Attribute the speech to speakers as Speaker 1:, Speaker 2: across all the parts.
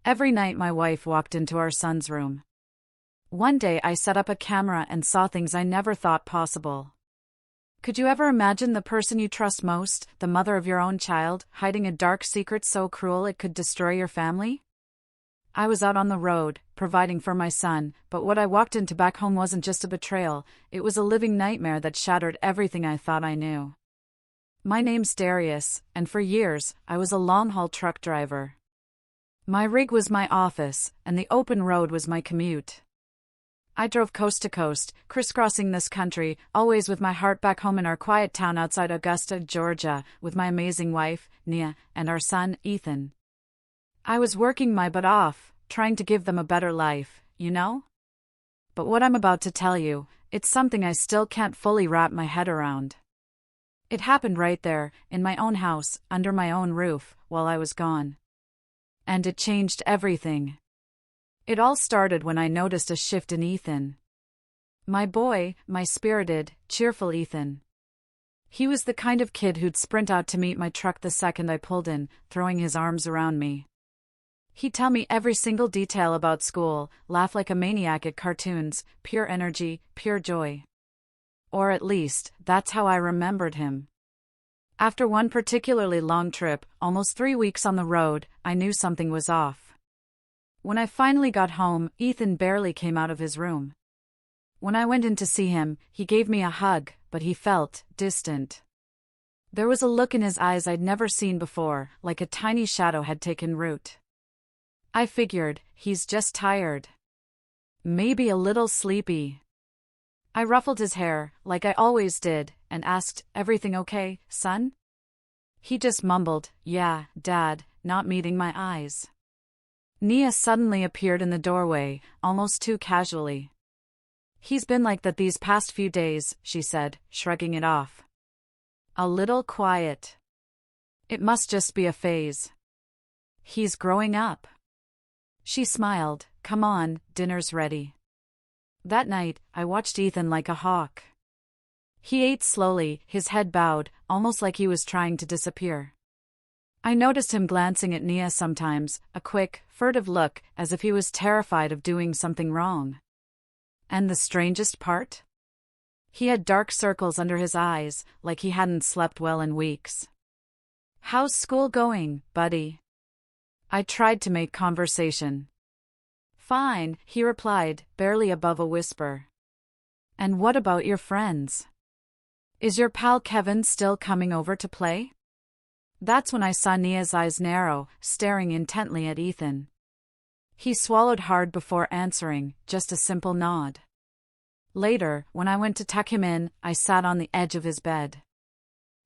Speaker 1: Every night my wife walked into our son's room. One day I set up a camera and saw things I never thought possible. Could you ever imagine the person you trust most, the mother of your own child, hiding a dark secret so cruel it could destroy your family? I was out on the road, providing for my son, but what I walked into back home wasn't just a betrayal, it was a living nightmare that shattered everything I thought I knew. My name's Darius, and for years, I was a long-haul truck driver. My rig was my office, and the open road was my commute. I drove coast to coast, crisscrossing this country, always with my heart back home in our quiet town outside Augusta, Georgia, with my amazing wife, Nia, and our son, Ethan. I was working my butt off, trying to give them a better life, you know? But what I'm about to tell you, it's something I still can't fully wrap my head around. It happened right there, in my own house, under my own roof, while I was gone. And it changed everything. It all started when I noticed a shift in Ethan. My boy, my spirited, cheerful Ethan. He was the kind of kid who'd sprint out to meet my truck the second I pulled in, throwing his arms around me. He'd tell me every single detail about school, laugh like a maniac at cartoons, pure energy, pure joy. Or at least, that's how I remembered him. After one particularly long trip, almost 3 weeks on the road, I knew something was off. When I finally got home, Ethan barely came out of his room. When I went in to see him, he gave me a hug, but he felt distant. There was a look in his eyes I'd never seen before, like a tiny shadow had taken root. I figured, he's just tired. Maybe a little sleepy. I ruffled his hair, like I always did, and asked, "Everything okay, son?" He just mumbled, "Yeah, Dad," not meeting my eyes. Nia suddenly appeared in the doorway, almost too casually. "He's been like that these past few days," she said, shrugging it off. "A little quiet. It must just be a phase. He's growing up." She smiled. "Come on, dinner's ready." That night, I watched Ethan like a hawk. He ate slowly, his head bowed, almost like he was trying to disappear. I noticed him glancing at Nia sometimes, a quick, furtive look, as if he was terrified of doing something wrong. And the strangest part? He had dark circles under his eyes, like he hadn't slept well in weeks. "How's school going, buddy?" I tried to make conversation. "Fine," he replied, barely above a whisper. "And what about your friends? Is your pal Kevin still coming over to play?" That's when I saw Nia's eyes narrow, staring intently at Ethan. He swallowed hard before answering, just a simple nod. Later, when I went to tuck him in, I sat on the edge of his bed.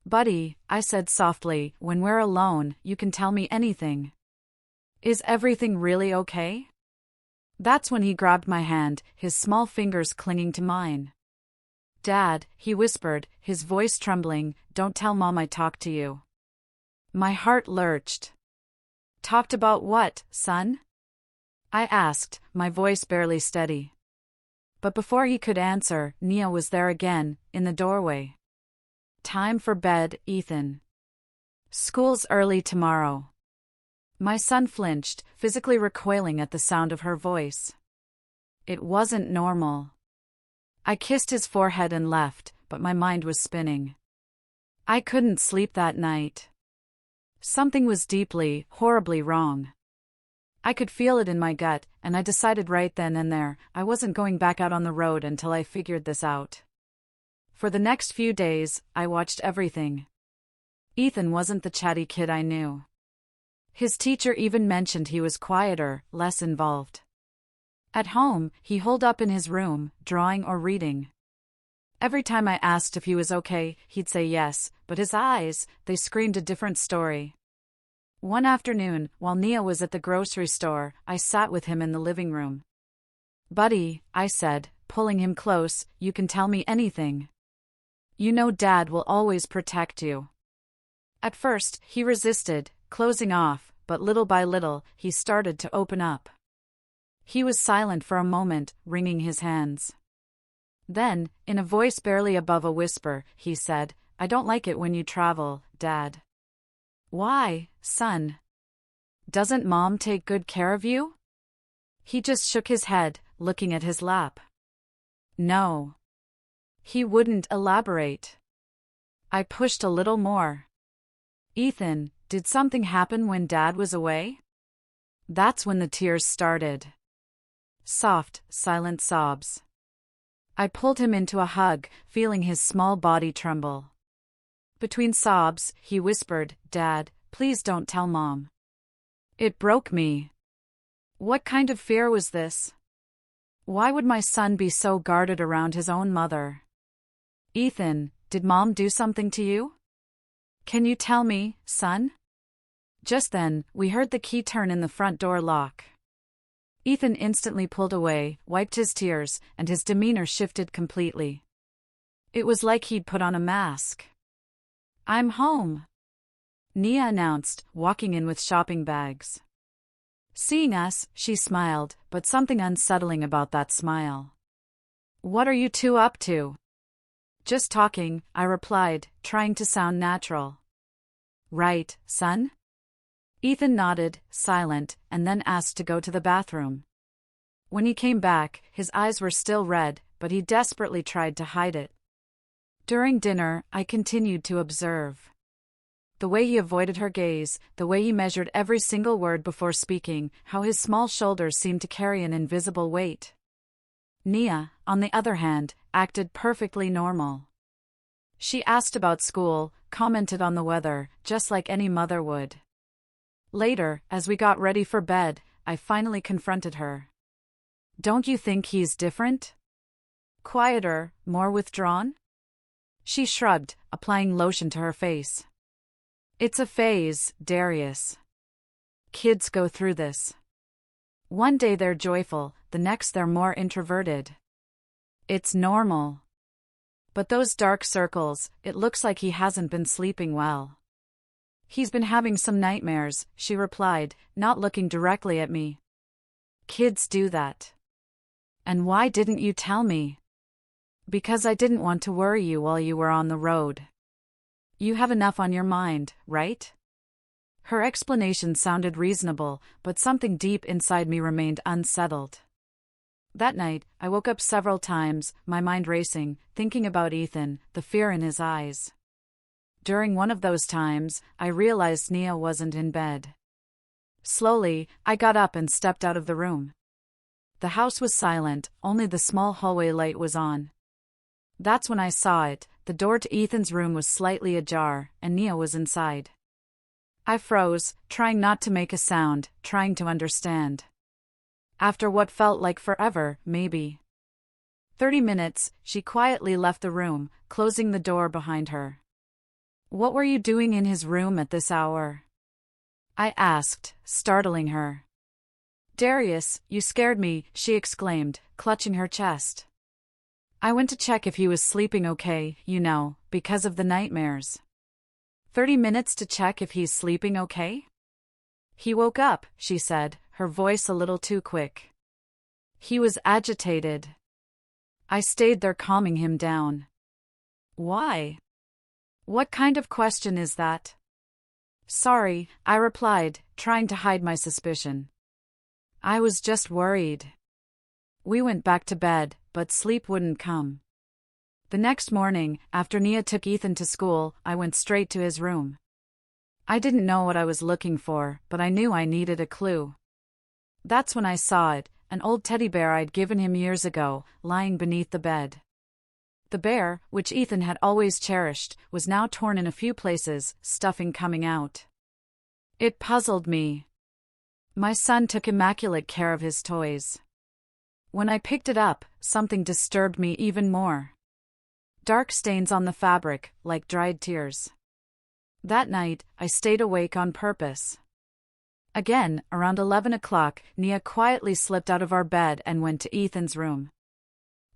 Speaker 1: "Buddy," I said softly, "when we're alone, you can tell me anything. Is everything really okay?" That's when he grabbed my hand, his small fingers clinging to mine. "Dad," he whispered, his voice trembling, "don't tell Mom I talked to you." My heart lurched. "Talked about what, son?" I asked, my voice barely steady. But before he could answer, Nia was there again, in the doorway. "Time for bed, Ethan. School's early tomorrow." My son flinched, physically recoiling at the sound of her voice. It wasn't normal. I kissed his forehead and left, but my mind was spinning. I couldn't sleep that night. Something was deeply, horribly wrong. I could feel it in my gut, and I decided right then and there, I wasn't going back out on the road until I figured this out. For the next few days, I watched everything. Ethan wasn't the chatty kid I knew. His teacher even mentioned he was quieter, less involved. At home, he holed up in his room, drawing or reading. Every time I asked if he was okay, he'd say yes, but his eyes, they screamed a different story. One afternoon, while Nia was at the grocery store, I sat with him in the living room. "Buddy," I said, pulling him close, "you can tell me anything. You know Dad will always protect you." At first, he resisted, closing off, but little by little, he started to open up. He was silent for a moment, wringing his hands. Then, in a voice barely above a whisper, he said, "I don't like it when you travel, Dad." "Why, son?" Doesn't Mom take good care of you? He just shook his head, looking at his lap. No. He wouldn't elaborate. I pushed a little more. Ethan, did something happen when Dad was away? That's when the tears started. Soft, silent sobs. I pulled him into a hug, feeling his small body tremble. Between sobs, he whispered, "Dad, please don't tell Mom." It broke me. What kind of fear was this? Why would my son be so guarded around his own mother? Ethan, did Mom do something to you? Can you tell me, son? Just then, we heard the key turn in the front door lock. Ethan instantly pulled away, wiped his tears, and his demeanor shifted completely. It was like he'd put on a mask. "I'm home," Nia announced, walking in with shopping bags. Seeing us, she smiled, but something unsettling about that smile. "What are you two up to?" "Just talking," I replied, trying to sound natural. "Right, son?" Ethan nodded, silent, and then asked to go to the bathroom. When he came back, his eyes were still red, but he desperately tried to hide it. During dinner, I continued to observe. The way he avoided her gaze, the way he measured every single word before speaking, how his small shoulders seemed to carry an invisible weight. Nia, on the other hand, acted perfectly normal. She asked about school, commented on the weather, just like any mother would. Later, as we got ready for bed, I finally confronted her. "Don't you think he's different? Quieter, more withdrawn?" She shrugged, applying lotion to her face. "It's a phase, Darius. Kids go through this. One day they're joyful, the next they're more introverted. It's normal. But those dark circles, it looks like he hasn't been sleeping well." "He's been having some nightmares," she replied, not looking directly at me. "Kids do that." "And why didn't you tell me?" "Because I didn't want to worry you while you were on the road. You have enough on your mind, right?" Her explanation sounded reasonable, but something deep inside me remained unsettled. That night, I woke up several times, my mind racing, thinking about Ethan, the fear in his eyes. During one of those times, I realized Nia wasn't in bed. Slowly, I got up and stepped out of the room. The house was silent, only the small hallway light was on. That's when I saw it. The door to Ethan's room was slightly ajar, and Nia was inside. I froze, trying not to make a sound, trying to understand. After what felt like forever, maybe 30 minutes, she quietly left the room, closing the door behind her. "What were you doing in his room at this hour?" I asked, startling her. "Darius, you scared me," she exclaimed, clutching her chest. "I went to check if he was sleeping okay, because of the nightmares." 30 minutes to check if he's sleeping okay? "He woke up," she said, her voice a little too quick. "He was agitated." I stayed there calming him down. "Why?" "What kind of question is that?" "Sorry," I replied, trying to hide my suspicion. "I was just worried." We went back to bed, but sleep wouldn't come. The next morning, after Nia took Ethan to school, I went straight to his room. I didn't know what I was looking for, but I knew I needed a clue. That's when I saw it, an old teddy bear I'd given him years ago, lying beneath the bed. The bear, which Ethan had always cherished, was now torn in a few places, stuffing coming out. It puzzled me. My son took immaculate care of his toys. When I picked it up, something disturbed me even more. Dark stains on the fabric, like dried tears. That night, I stayed awake on purpose. Again, around 11 o'clock, Nia quietly slipped out of our bed and went to Ethan's room.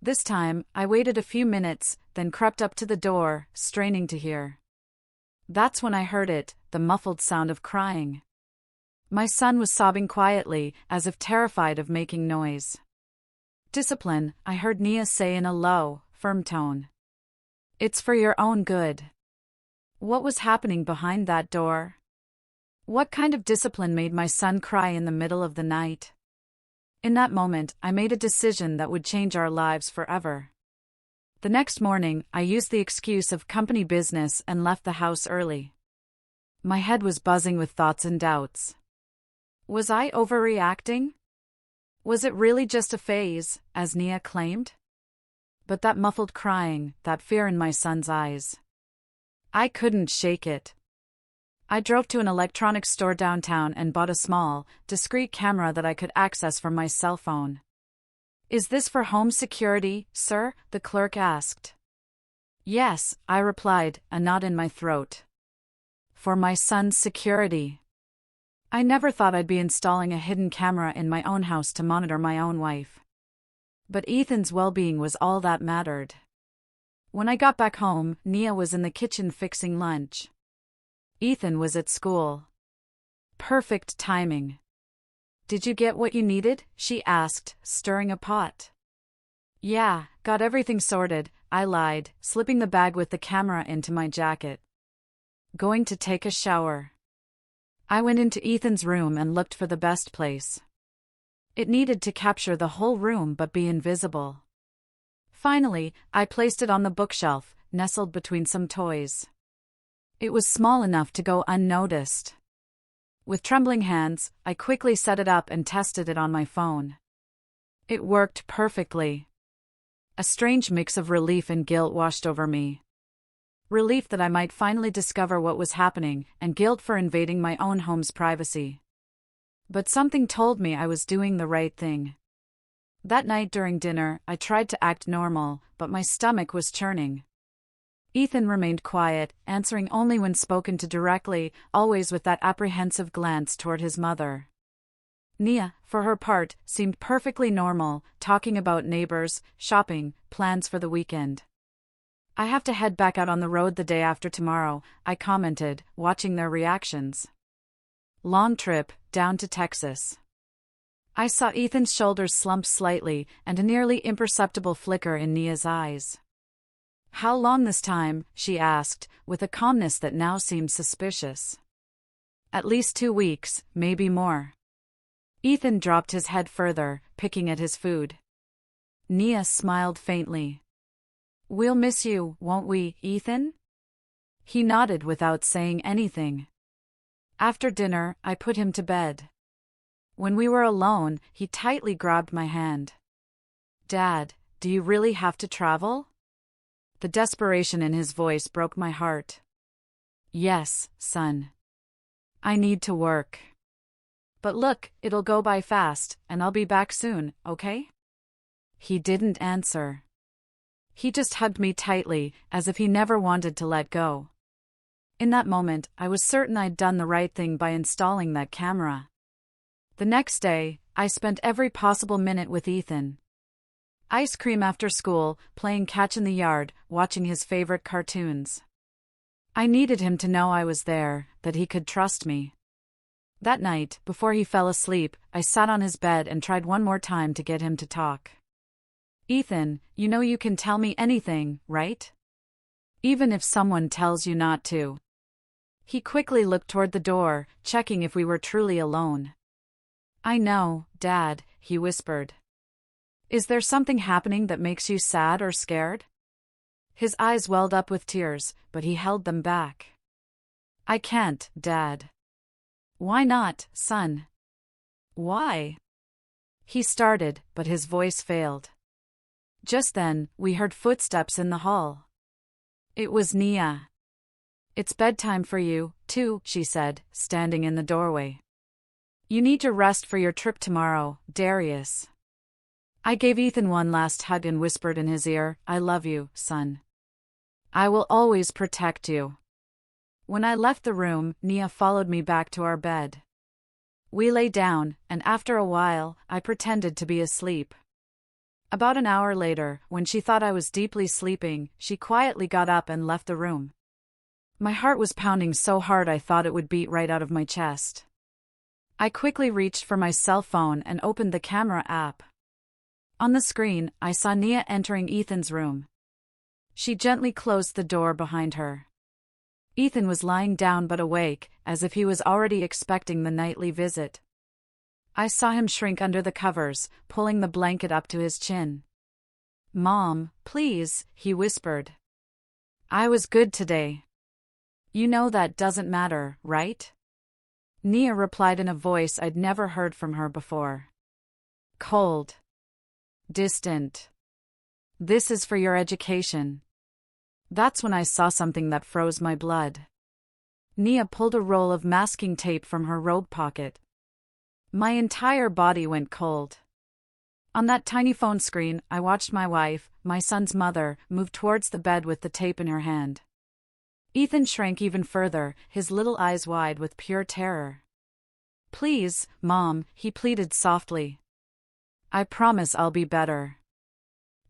Speaker 1: This time, I waited a few minutes, then crept up to the door, straining to hear. That's when I heard it, the muffled sound of crying. My son was sobbing quietly, as if terrified of making noise. "Discipline," I heard Nia say in a low, firm tone. "It's for your own good." What was happening behind that door? What kind of discipline made my son cry in the middle of the night? In that moment, I made a decision that would change our lives forever. The next morning, I used the excuse of company business and left the house early. My head was buzzing with thoughts and doubts. Was I overreacting? Was it really just a phase, as Nia claimed? But that muffled crying, that fear in my son's eyes. I couldn't shake it. I drove to an electronics store downtown and bought a small, discreet camera that I could access from my cell phone. "Is this for home security, sir?" the clerk asked. "Yes," I replied, a knot in my throat. "For my son's security." I never thought I'd be installing a hidden camera in my own house to monitor my own wife. But Ethan's well-being was all that mattered. When I got back home, Nia was in the kitchen fixing lunch. Ethan was at school. Perfect timing. "Did you get what you needed?" she asked, stirring a pot. "Yeah, got everything sorted," I lied, slipping the bag with the camera into my jacket. "Going to take a shower." I went into Ethan's room and looked for the best place. It needed to capture the whole room but be invisible. Finally, I placed it on the bookshelf, nestled between some toys. It was small enough to go unnoticed. With trembling hands, I quickly set it up and tested it on my phone. It worked perfectly. A strange mix of relief and guilt washed over me. Relief that I might finally discover what was happening, and guilt for invading my own home's privacy. But something told me I was doing the right thing. That night during dinner, I tried to act normal, but my stomach was churning. Ethan remained quiet, answering only when spoken to directly, always with that apprehensive glance toward his mother. Nia, for her part, seemed perfectly normal, talking about neighbors, shopping, plans for the weekend. "I have to head back out on the road the day after tomorrow," I commented, watching their reactions. "Long trip, down to Texas." I saw Ethan's shoulders slump slightly, and a nearly imperceptible flicker in Nia's eyes. "How long this time?" she asked, with a calmness that now seemed suspicious. "At least 2 weeks, maybe more." Ethan dropped his head further, picking at his food. Nia smiled faintly. "We'll miss you, won't we, Ethan?" He nodded without saying anything. After dinner, I put him to bed. When we were alone, he tightly grabbed my hand. "Dad, do you really have to travel?" The desperation in his voice broke my heart. "Yes, son. I need to work. But look, it'll go by fast, and I'll be back soon, okay?" He didn't answer. He just hugged me tightly, as if he never wanted to let go. In that moment, I was certain I'd done the right thing by installing that camera. The next day, I spent every possible minute with Ethan. Ice cream after school, playing catch in the yard, watching his favorite cartoons. I needed him to know I was there, that he could trust me. That night, before he fell asleep, I sat on his bed and tried one more time to get him to talk. "Ethan, you know you can tell me anything, right? Even if someone tells you not to." He quickly looked toward the door, checking if we were truly alone. "I know, Dad," he whispered. "Is there something happening that makes you sad or scared?" His eyes welled up with tears, but he held them back. "I can't, Dad." "Why not, son?" "Why?" He started, but his voice failed. Just then, we heard footsteps in the hall. It was Nia. "It's bedtime for you, too," she said, standing in the doorway. "You need your rest for your trip tomorrow, Darius." I gave Ethan one last hug and whispered in his ear, "I love you, son. I will always protect you." When I left the room, Nia followed me back to our bed. We lay down, and after a while, I pretended to be asleep. About an hour later, when she thought I was deeply sleeping, she quietly got up and left the room. My heart was pounding so hard I thought it would beat right out of my chest. I quickly reached for my cell phone and opened the camera app. On the screen, I saw Nia entering Ethan's room. She gently closed the door behind her. Ethan was lying down but awake, as if he was already expecting the nightly visit. I saw him shrink under the covers, pulling the blanket up to his chin. "Mom, please," he whispered. "I was good today." "You know that doesn't matter, right?" Nia replied in a voice I'd never heard from her before. Cold. Distant. "This is for your education." That's when I saw something that froze my blood. Nia pulled a roll of masking tape from her robe pocket. My entire body went cold. On that tiny phone screen, I watched my wife, my son's mother, move towards the bed with the tape in her hand. Ethan shrank even further, his little eyes wide with pure terror. "Please, Mom," he pleaded softly. "I promise I'll be better."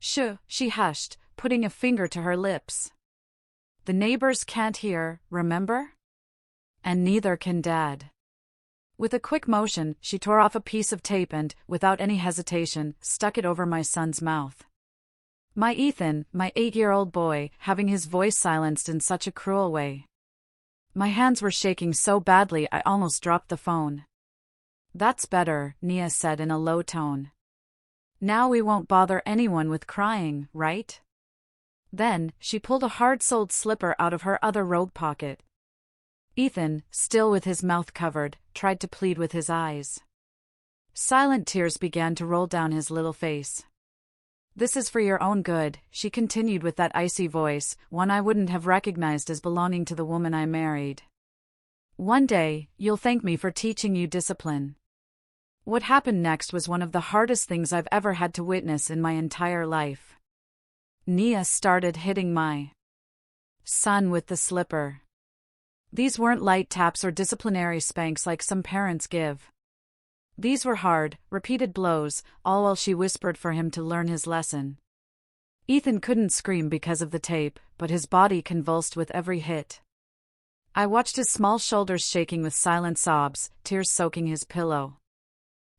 Speaker 1: "Shh," she hushed, putting a finger to her lips. "The neighbors can't hear, remember? And neither can Dad." With a quick motion, she tore off a piece of tape and, without any hesitation, stuck it over my son's mouth. My Ethan, my 8-year-old boy, having his voice silenced in such a cruel way. My hands were shaking so badly I almost dropped the phone. "That's better," Nia said in a low tone. "Now we won't bother anyone with crying, right?" Then, she pulled a hard-soled slipper out of her other robe pocket. Ethan, still with his mouth covered, tried to plead with his eyes. Silent tears began to roll down his little face. "This is for your own good," she continued with that icy voice, one I wouldn't have recognized as belonging to the woman I married. "One day, you'll thank me for teaching you discipline." What happened next was one of the hardest things I've ever had to witness in my entire life. Nia started hitting my son with the slipper. These weren't light taps or disciplinary spanks like some parents give. These were hard, repeated blows, all while she whispered for him to learn his lesson. Ethan couldn't scream because of the tape, but his body convulsed with every hit. I watched his small shoulders shaking with silent sobs, tears soaking his pillow.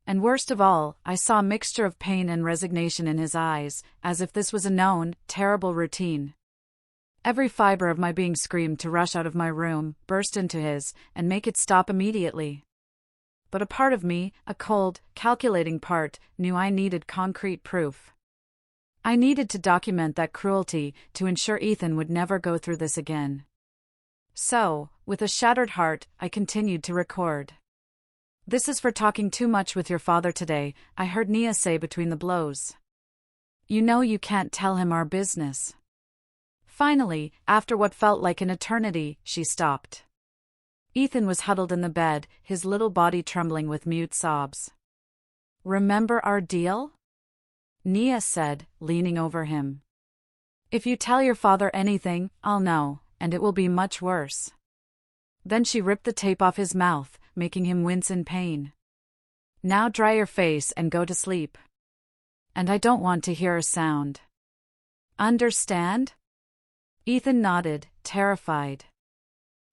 Speaker 1: And worst of all, I saw a mixture of pain and resignation in his eyes, as if this was a known, terrible routine. Every fiber of my being screamed to rush out of my room, burst into his, and make it stop immediately. But a part of me, a cold, calculating part, knew I needed concrete proof. I needed to document that cruelty, to ensure Ethan would never go through this again. So, with a shattered heart, I continued to record. "This is for talking too much with your father today," I heard Nia say between the blows. "You know you can't tell him our business." Finally, after what felt like an eternity, she stopped. Ethan was huddled in the bed, his little body trembling with mute sobs. "Remember our deal?" Nia said, leaning over him. "If you tell your father anything, I'll know, and it will be much worse." Then she ripped the tape off his mouth, making him wince in pain. "Now dry your face and go to sleep. And I don't want to hear a sound. Understand?" Ethan nodded, terrified.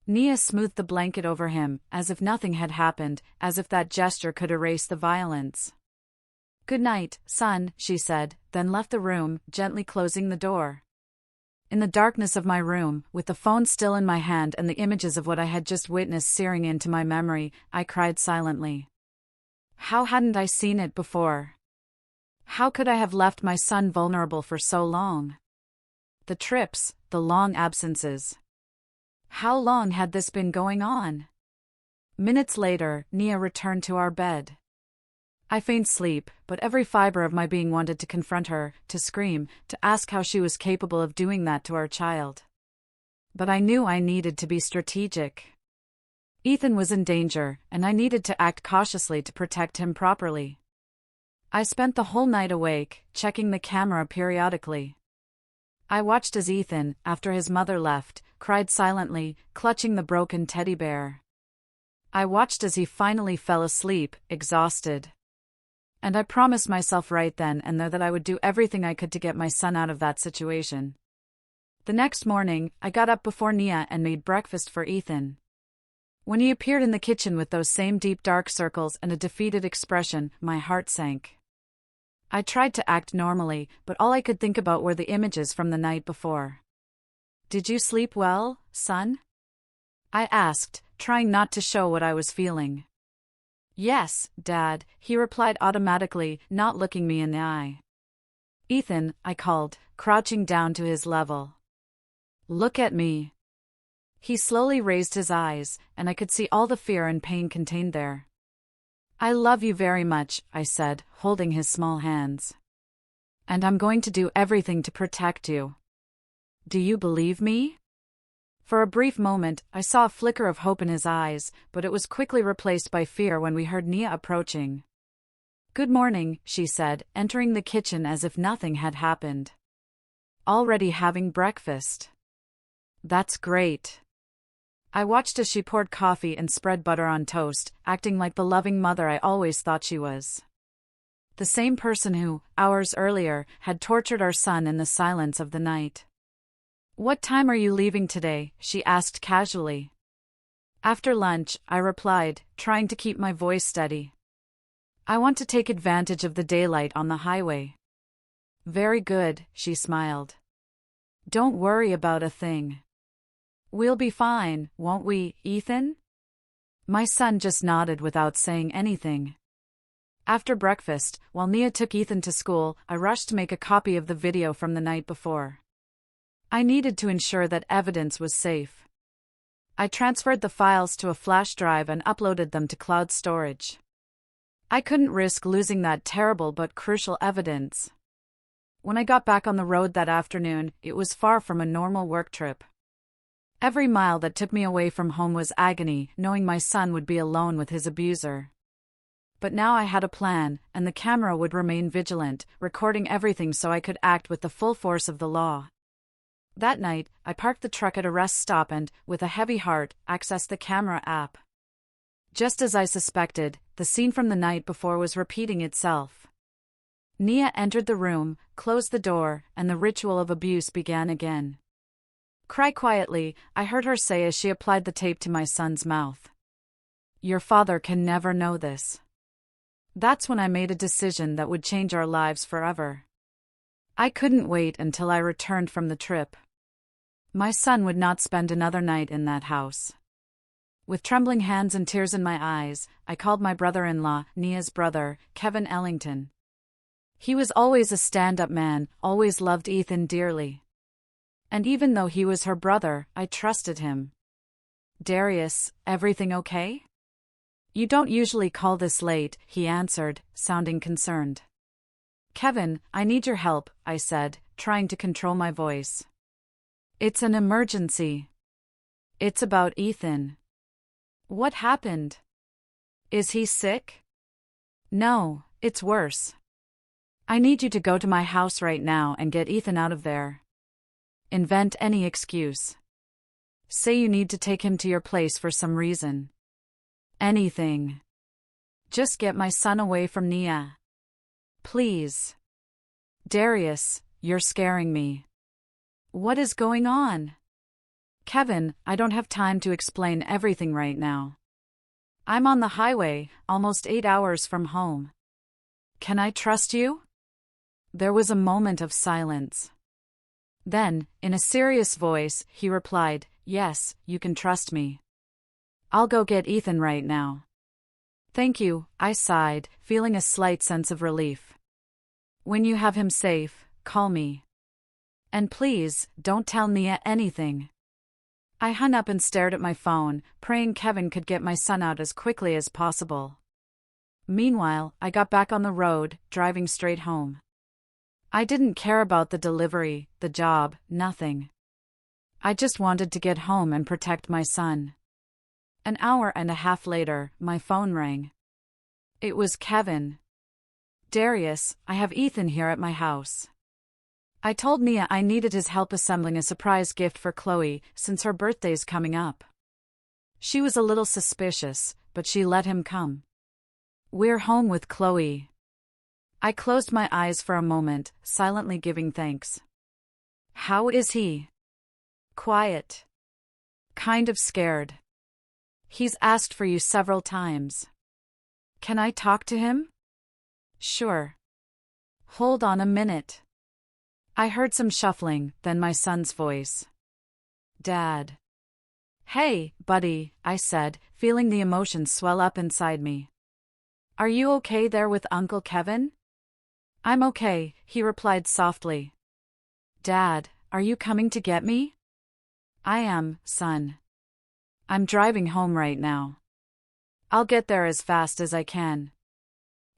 Speaker 1: Nia smoothed the blanket over him, as if nothing had happened, as if that gesture could erase the violence. "Good night, son," she said, then left the room, gently closing the door. In the darkness of my room, with the phone still in my hand and the images of what I had just witnessed searing into my memory, I cried silently. How hadn't I seen it before? How could I have left my son vulnerable for so long? The trips, the long absences. How long had this been going on? Minutes later, Nia returned to our bed. I feigned sleep, but every fiber of my being wanted to confront her, to scream, to ask how she was capable of doing that to our child. But I knew I needed to be strategic. Ethan was in danger, and I needed to act cautiously to protect him properly. I spent the whole night awake, checking the camera periodically. I watched as Ethan, after his mother left, cried silently, clutching the broken teddy bear. I watched as he finally fell asleep, exhausted. And I promised myself right then and there that I would do everything I could to get my son out of that situation. The next morning, I got up before Nia and made breakfast for Ethan. When he appeared in the kitchen with those same deep dark circles and a defeated expression, my heart sank. I tried to act normally, but all I could think about were the images from the night before. "Did you sleep well, son?" I asked, trying not to show what I was feeling. Yes, Dad, he replied automatically, not looking me in the eye. Ethan, I called, crouching down to his level. Look at me. He slowly raised his eyes, and I could see all the fear and pain contained there. I love you very much, I said, holding his small hands. And I'm going to do everything to protect you. Do you believe me? For a brief moment, I saw a flicker of hope in his eyes, but it was quickly replaced by fear when we heard Nia approaching. Good morning, she said, entering the kitchen as if nothing had happened. Already having breakfast. That's great. I watched as she poured coffee and spread butter on toast, acting like the loving mother I always thought she was. The same person who, hours earlier, had tortured our son in the silence of the night. What time are you leaving today? She asked casually. After lunch, I replied, trying to keep my voice steady. I want to take advantage of the daylight on the highway. Very good, she smiled. Don't worry about a thing. We'll be fine, won't we, Ethan? My son just nodded without saying anything. After breakfast, while Nia took Ethan to school, I rushed to make a copy of the video from the night before. I needed to ensure that evidence was safe. I transferred the files to a flash drive and uploaded them to cloud storage. I couldn't risk losing that terrible but crucial evidence. When I got back on the road that afternoon, it was far from a normal work trip. Every mile that took me away from home was agony, knowing my son would be alone with his abuser. But now I had a plan, and the camera would remain vigilant, recording everything so I could act with the full force of the law. That night, I parked the truck at a rest stop and, with a heavy heart, accessed the camera app. Just as I suspected, the scene from the night before was repeating itself. Nia entered the room, closed the door, and the ritual of abuse began again. Cry quietly, I heard her say as she applied the tape to my son's mouth. Your father can never know this. That's when I made a decision that would change our lives forever. I couldn't wait until I returned from the trip. My son would not spend another night in that house. With trembling hands and tears in my eyes, I called my brother-in-law, Nia's brother, Kevin Ellington. He was always a stand-up man, always loved Ethan dearly. And even though he was her brother, I trusted him. Darius, everything okay? You don't usually call this late, he answered, sounding concerned. Kevin, I need your help, I said, trying to control my voice. It's an emergency. It's about Ethan. What happened? Is he sick? No, it's worse. I need you to go to my house right now and get Ethan out of there. Invent any excuse. Say you need to take him to your place for some reason. Anything. Just get my son away from Nia. Please. Darius, you're scaring me. What is going on? Kevin, I don't have time to explain everything right now. I'm on the highway, almost 8 hours from home. Can I trust you? There was a moment of silence. Then, in a serious voice, he replied, Yes, you can trust me. I'll go get Ethan right now. Thank you, I sighed, feeling a slight sense of relief. When you have him safe, call me. And please, don't tell Nia anything. I hung up and stared at my phone, praying Kevin could get my son out as quickly as possible. Meanwhile, I got back on the road, driving straight home. I didn't care about the delivery, the job, nothing. I just wanted to get home and protect my son. An hour and a half later, my phone rang. It was Kevin. Darius, I have Ethan here at my house. I told Nia I needed his help assembling a surprise gift for Chloe, since her birthday's coming up. She was a little suspicious, but she let him come. We're home with Chloe. I closed my eyes for a moment, silently giving thanks. How is he? Quiet. Kind of scared. He's asked for you several times. Can I talk to him? Sure. Hold on a minute. I heard some shuffling, then my son's voice. Dad. Hey, buddy, I said, feeling the emotions swell up inside me. Are you okay there with Uncle Kevin? I'm okay, he replied softly. Dad, are you coming to get me? I am, son. I'm driving home right now. I'll get there as fast as I can.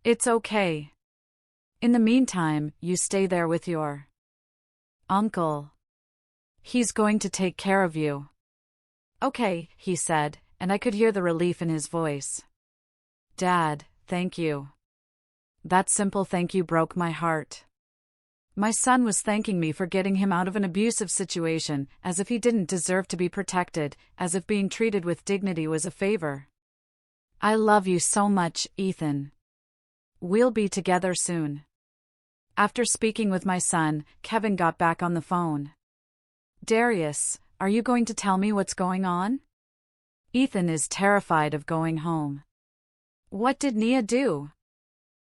Speaker 1: It's okay. In the meantime, you stay there with your uncle. He's going to take care of you. Okay, he said, and I could hear the relief in his voice. Dad, thank you. That simple thank you broke my heart. My son was thanking me for getting him out of an abusive situation, as if he didn't deserve to be protected, as if being treated with dignity was a favor. I love you so much, Ethan. We'll be together soon. After speaking with my son, Kevin got back on the phone. Darius, are you going to tell me what's going on? Ethan is terrified of going home. What did Nia do?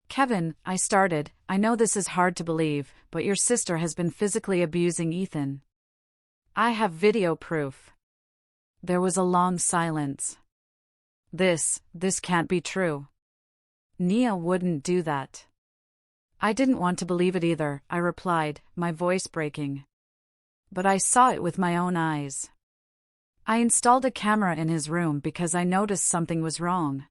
Speaker 1: Kevin, I started, I know this is hard to believe, but your sister has been physically abusing Ethan. I have video proof. There was a long silence. This can't be true. Nia wouldn't do that. I didn't want to believe it either, I replied, my voice breaking. But I saw it with my own eyes. I installed a camera in his room because I noticed something was wrong.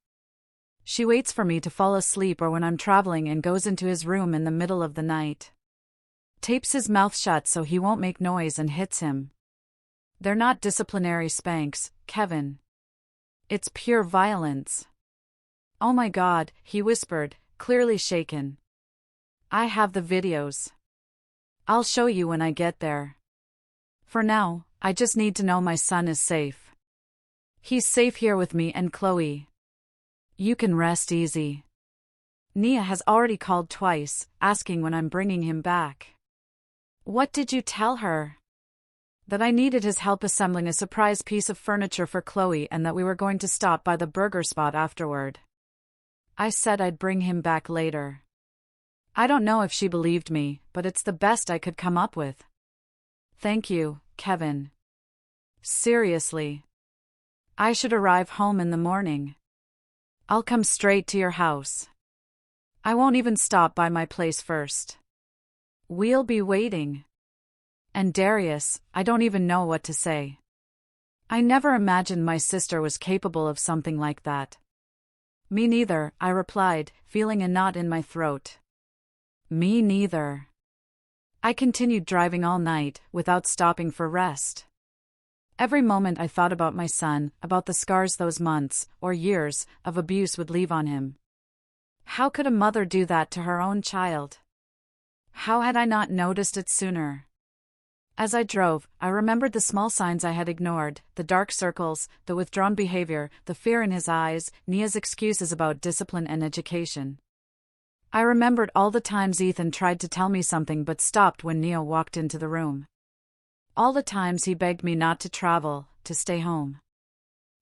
Speaker 1: She waits for me to fall asleep or when I'm traveling and goes into his room in the middle of the night. Tapes his mouth shut so he won't make noise and hits him. They're not disciplinary spanks, Kevin. It's pure violence. Oh my God, he whispered, clearly shaken. I have the videos. I'll show you when I get there. For now, I just need to know my son is safe. He's safe here with me and Chloe. You can rest easy. Nia has already called twice, asking when I'm bringing him back. What did you tell her? That I needed his help assembling a surprise piece of furniture for Chloe and that we were going to stop by the burger spot afterward. I said I'd bring him back later. I don't know if she believed me, but it's the best I could come up with. Thank you, Kevin. Seriously. I should arrive home in the morning. I'll come straight to your house. I won't even stop by my place first. We'll be waiting. And Darius, I don't even know what to say. I never imagined my sister was capable of something like that. Me neither, I replied, feeling a knot in my throat. Me neither. I continued driving all night, without stopping for rest. Every moment I thought about my son, about the scars those months, or years, of abuse would leave on him. How could a mother do that to her own child? How had I not noticed it sooner? As I drove, I remembered the small signs I had ignored, the dark circles, the withdrawn behavior, the fear in his eyes, Nia's excuses about discipline and education. I remembered all the times Ethan tried to tell me something but stopped when Nia walked into the room. All the times he begged me not to travel, to stay home.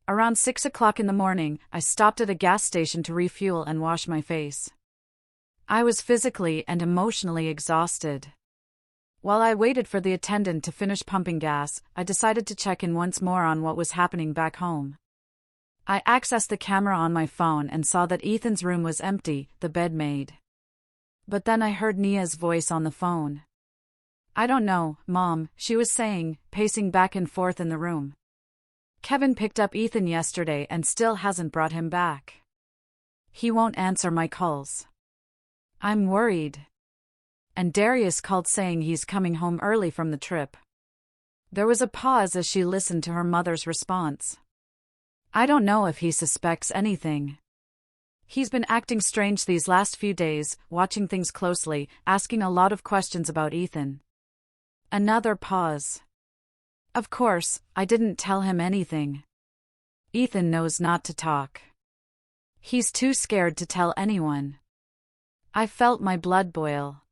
Speaker 1: Around 6 o'clock in the morning, I stopped at a gas station to refuel and wash my face. I was physically and emotionally exhausted. While I waited for the attendant to finish pumping gas, I decided to check in once more on what was happening back home. I accessed the camera on my phone and saw that Ethan's room was empty, the bed made. But then I heard Nia's voice on the phone. I don't know, Mom, she was saying, pacing back and forth in the room. Kevin picked up Ethan yesterday and still hasn't brought him back. He won't answer my calls. I'm worried. And Darius called saying he's coming home early from the trip. There was a pause as she listened to her mother's response. I don't know if he suspects anything. He's been acting strange these last few days, watching things closely, asking a lot of questions about Ethan. Another pause. Of course, I didn't tell him anything. Ethan knows not to talk. He's too scared to tell anyone. I felt my blood boil.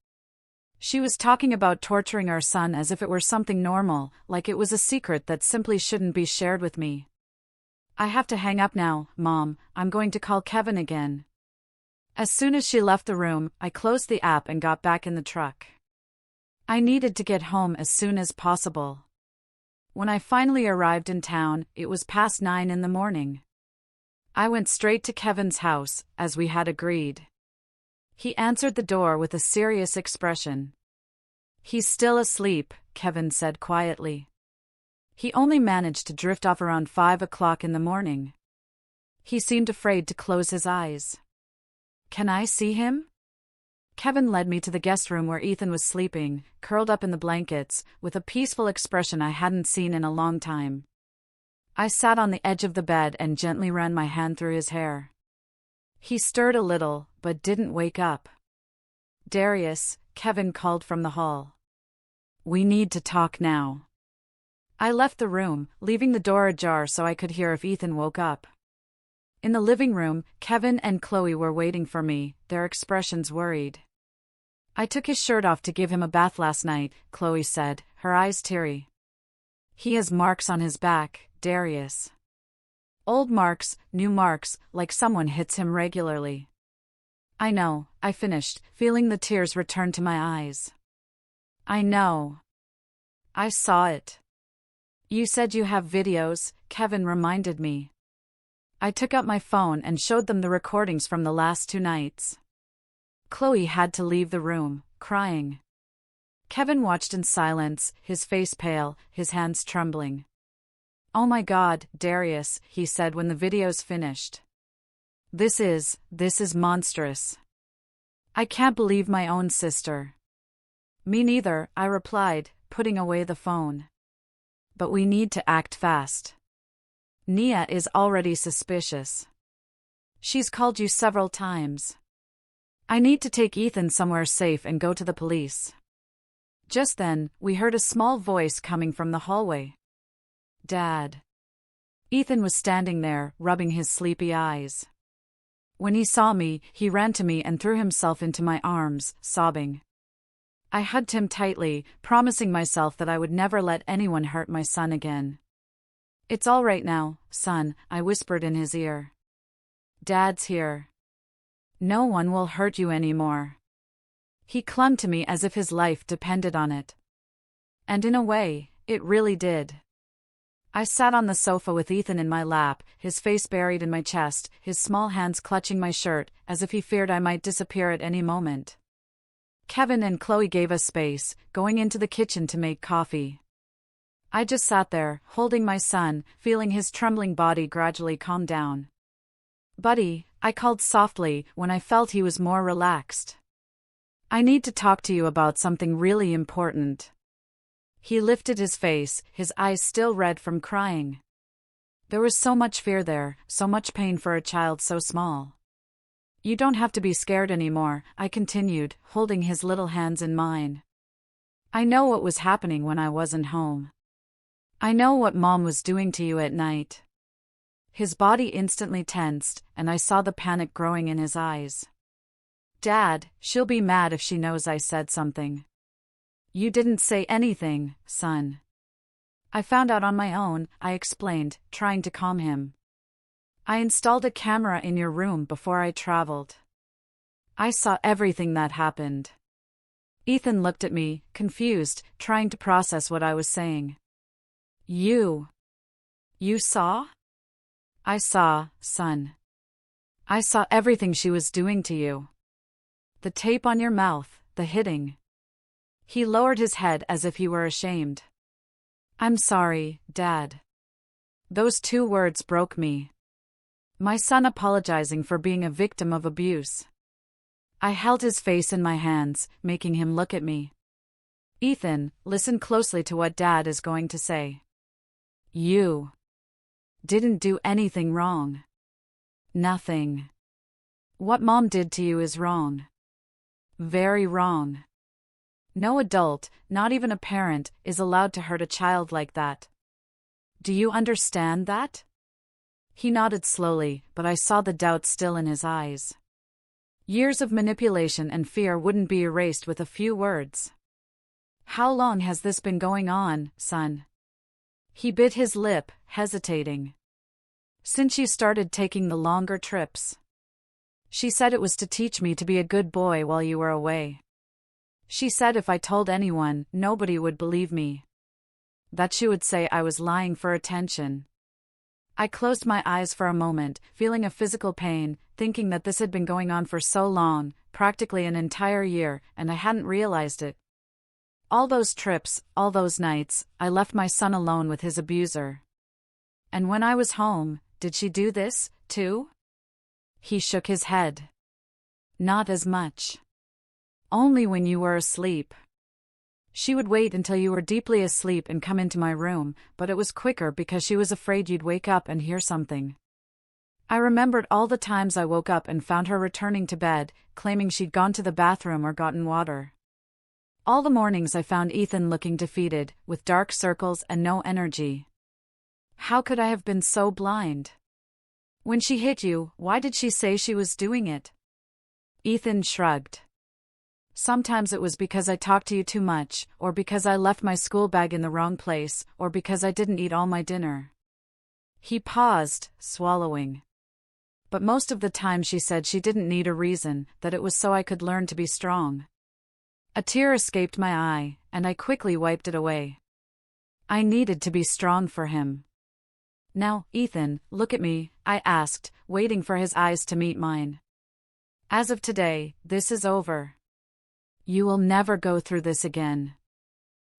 Speaker 1: She was talking about torturing our son as if it were something normal, like it was a secret that simply shouldn't be shared with me. I have to hang up now, Mom, I'm going to call Kevin again. As soon as she left the room, I closed the app and got back in the truck. I needed to get home as soon as possible. When I finally arrived in town, it was past 9 in the morning. I went straight to Kevin's house, as we had agreed. He answered the door with a serious expression. "He's still asleep," Kevin said quietly. "He only managed to drift off around 5 o'clock in the morning." He seemed afraid to close his eyes. "Can I see him?" Kevin led me to the guest room where Ethan was sleeping, curled up in the blankets, with a peaceful expression I hadn't seen in a long time. I sat on the edge of the bed and gently ran my hand through his hair. He stirred a little, but didn't wake up. "Darius," Kevin called from the hall. "We need to talk now." I left the room, leaving the door ajar so I could hear if Ethan woke up. In the living room, Kevin and Chloe were waiting for me, their expressions worried. "I took his shirt off to give him a bath last night," Chloe said, her eyes teary. "He has marks on his back, Darius. Old marks, new marks, like someone hits him regularly." "I know," I finished, feeling the tears return to my eyes. "I know. I saw it." "You said you have videos," Kevin reminded me. I took out my phone and showed them the recordings from the last 2 nights. Chloe had to leave the room, crying. Kevin watched in silence, his face pale, his hands trembling. "Oh my God, Darius," he said when the videos finished. This is monstrous. I can't believe my own sister." "Me neither," I replied, putting away the phone. "But we need to act fast. Nia is already suspicious. She's called you several times. I need to take Ethan somewhere safe and go to the police." Just then, we heard a small voice coming from the hallway. "Dad." Ethan was standing there, rubbing his sleepy eyes. When he saw me, he ran to me and threw himself into my arms, sobbing. I hugged him tightly, promising myself that I would never let anyone hurt my son again. "It's all right now, son," I whispered in his ear. "Dad's here. No one will hurt you anymore." He clung to me as if his life depended on it. And in a way, it really did. I sat on the sofa with Ethan in my lap, his face buried in my chest, his small hands clutching my shirt, as if he feared I might disappear at any moment. Kevin and Chloe gave us space, going into the kitchen to make coffee. I just sat there, holding my son, feeling his trembling body gradually calm down. "Buddy," I called softly when I felt he was more relaxed. "I need to talk to you about something really important." He lifted his face, his eyes still red from crying. There was so much fear there, so much pain for a child so small. "You don't have to be scared anymore," I continued, holding his little hands in mine. "I know what was happening when I wasn't home. I know what Mom was doing to you at night." His body instantly tensed, and I saw the panic growing in his eyes. "Dad, she'll be mad if she knows I said something." "You didn't say anything, son." "I found out on my own," I explained, trying to calm him. "I installed a camera in your room before I traveled. I saw everything that happened." Ethan looked at me, confused, trying to process what I was saying. You saw?" "I saw, son. I saw everything she was doing to you. The tape on your mouth, the hitting." He lowered his head as if he were ashamed. "I'm sorry, Dad." Those 2 words broke me. My son apologizing for being a victim of abuse. I held his face in my hands, making him look at me. "Ethan, listen closely to what Dad is going to say. You didn't do anything wrong. Nothing. What Mom did to you is wrong. Very wrong. No adult, not even a parent, is allowed to hurt a child like that. Do you understand that?" He nodded slowly, but I saw the doubt still in his eyes. Years of manipulation and fear wouldn't be erased with a few words. "How long has this been going on, son?" He bit his lip, hesitating. "Since you started taking the longer trips. She said it was to teach me to be a good boy while you were away. She said if I told anyone, nobody would believe me. that she would say I was lying for attention. I closed my eyes for a moment, feeling a physical pain, thinking that this had been going on for so long, practically an entire year, and I hadn't realized it. All those trips, all those nights, I left my son alone with his abuser. And when I was home, did she do this, too? He shook his head. Not as much. Only when you were asleep. She would wait until you were deeply asleep and come into my room, but it was quicker because she was afraid you'd wake up and hear something. I remembered all the times I woke up and found her returning to bed, claiming she'd gone to the bathroom or gotten water. All the mornings I found Ethan looking defeated, with dark circles and no energy. How could I have been so blind? When she hit you, why did she say she was doing it? Ethan shrugged. Sometimes it was because I talked to you too much, or because I left my school bag in the wrong place, or because I didn't eat all my dinner. He paused, swallowing. But most of the time she said she didn't need a reason, that it was so I could learn to be strong. A tear escaped my eye, and I quickly wiped it away. I needed to be strong for him. Now, Ethan, look at me, I asked, waiting for his eyes to meet mine. As of today, this is over. You will never go through this again.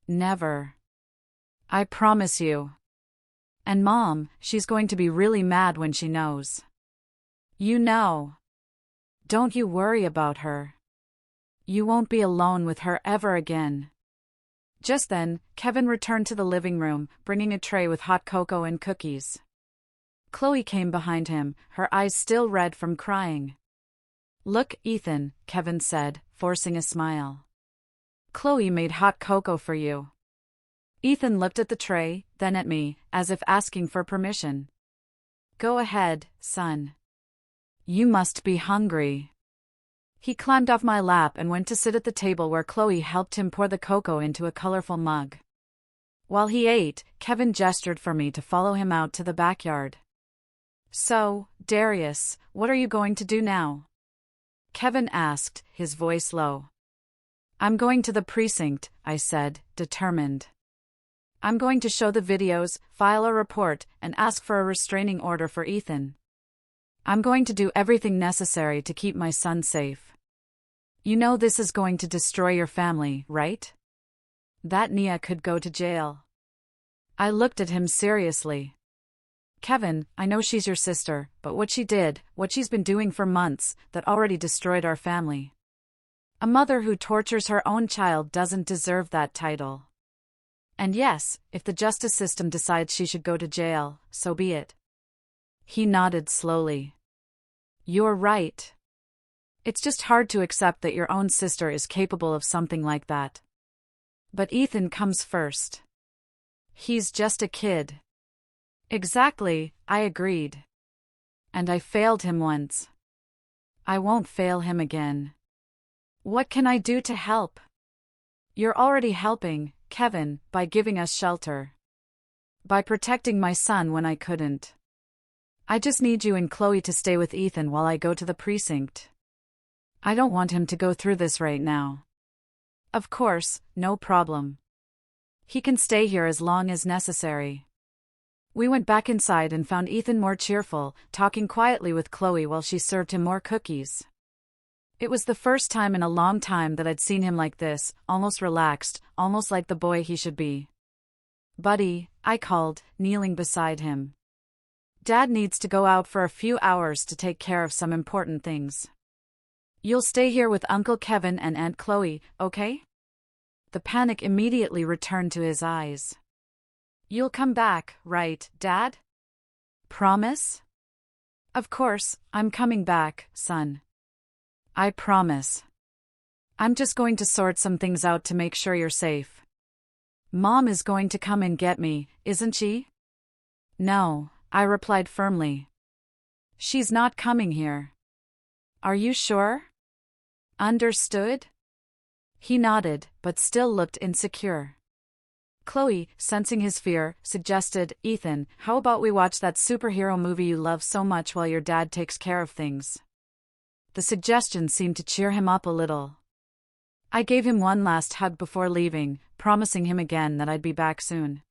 Speaker 1: Never. I promise you. And Mom, she's going to be really mad when she knows. You know. Don't you worry about her. You won't be alone with her ever again. Just then, Kevin returned to the living room, bringing a tray with hot cocoa and cookies. Chloe came behind him, her eyes still red from crying. Look, Ethan, Kevin said, forcing a smile. Chloe made hot cocoa for you. Ethan looked at the tray, then at me, as if asking for permission. Go ahead, son. You must be hungry. He climbed off my lap and went to sit at the table where Chloe helped him pour the cocoa into a colorful mug. While he ate, Kevin gestured for me to follow him out to the backyard. So, Darius, what are you going to do now? Kevin asked, his voice low. I'm going to the precinct, I said, determined. I'm going to show the videos, file a report, and ask for a restraining order for Ethan. I'm going to do everything necessary to keep my son safe. You know this is going to destroy your family, right? That Nia could go to jail. I looked at him seriously. Kevin, I know she's your sister, but what she did, what she's been doing for months, that already destroyed our family. A mother who tortures her own child doesn't deserve that title. And yes, if the justice system decides she should go to jail, so be it. He nodded slowly. You're right. It's just hard to accept that your own sister is capable of something like that. But Ethan comes first. He's just a kid. Exactly, I agreed. And I failed him once. I won't fail him again. What can I do to help? You're already helping, Kevin, by giving us shelter. By protecting my son when I couldn't. I just need you and Chloe to stay with Ethan while I go to the precinct. I don't want him to go through this right now. Of course, no problem. He can stay here as long as necessary. We went back inside and found Ethan more cheerful, talking quietly with Chloe while she served him more cookies. It was the first time in a long time that I'd seen him like this, almost relaxed, almost like the boy he should be. Buddy, I called, kneeling beside him. Dad needs to go out for a few hours to take care of some important things. You'll stay here with Uncle Kevin and Aunt Chloe, okay? The panic immediately returned to his eyes. You'll come back, right, Dad? Promise? Of course, I'm coming back, son. I promise. I'm just going to sort some things out to make sure you're safe. Mom is going to come and get me, isn't she? No, I replied firmly. She's not coming here. Are you sure? Understood? He nodded, but still looked insecure. Chloe, sensing his fear, suggested, Ethan, how about we watch that superhero movie you love so much while your dad takes care of things? The suggestion seemed to cheer him up a little. I gave him one last hug before leaving, promising him again that I'd be back soon.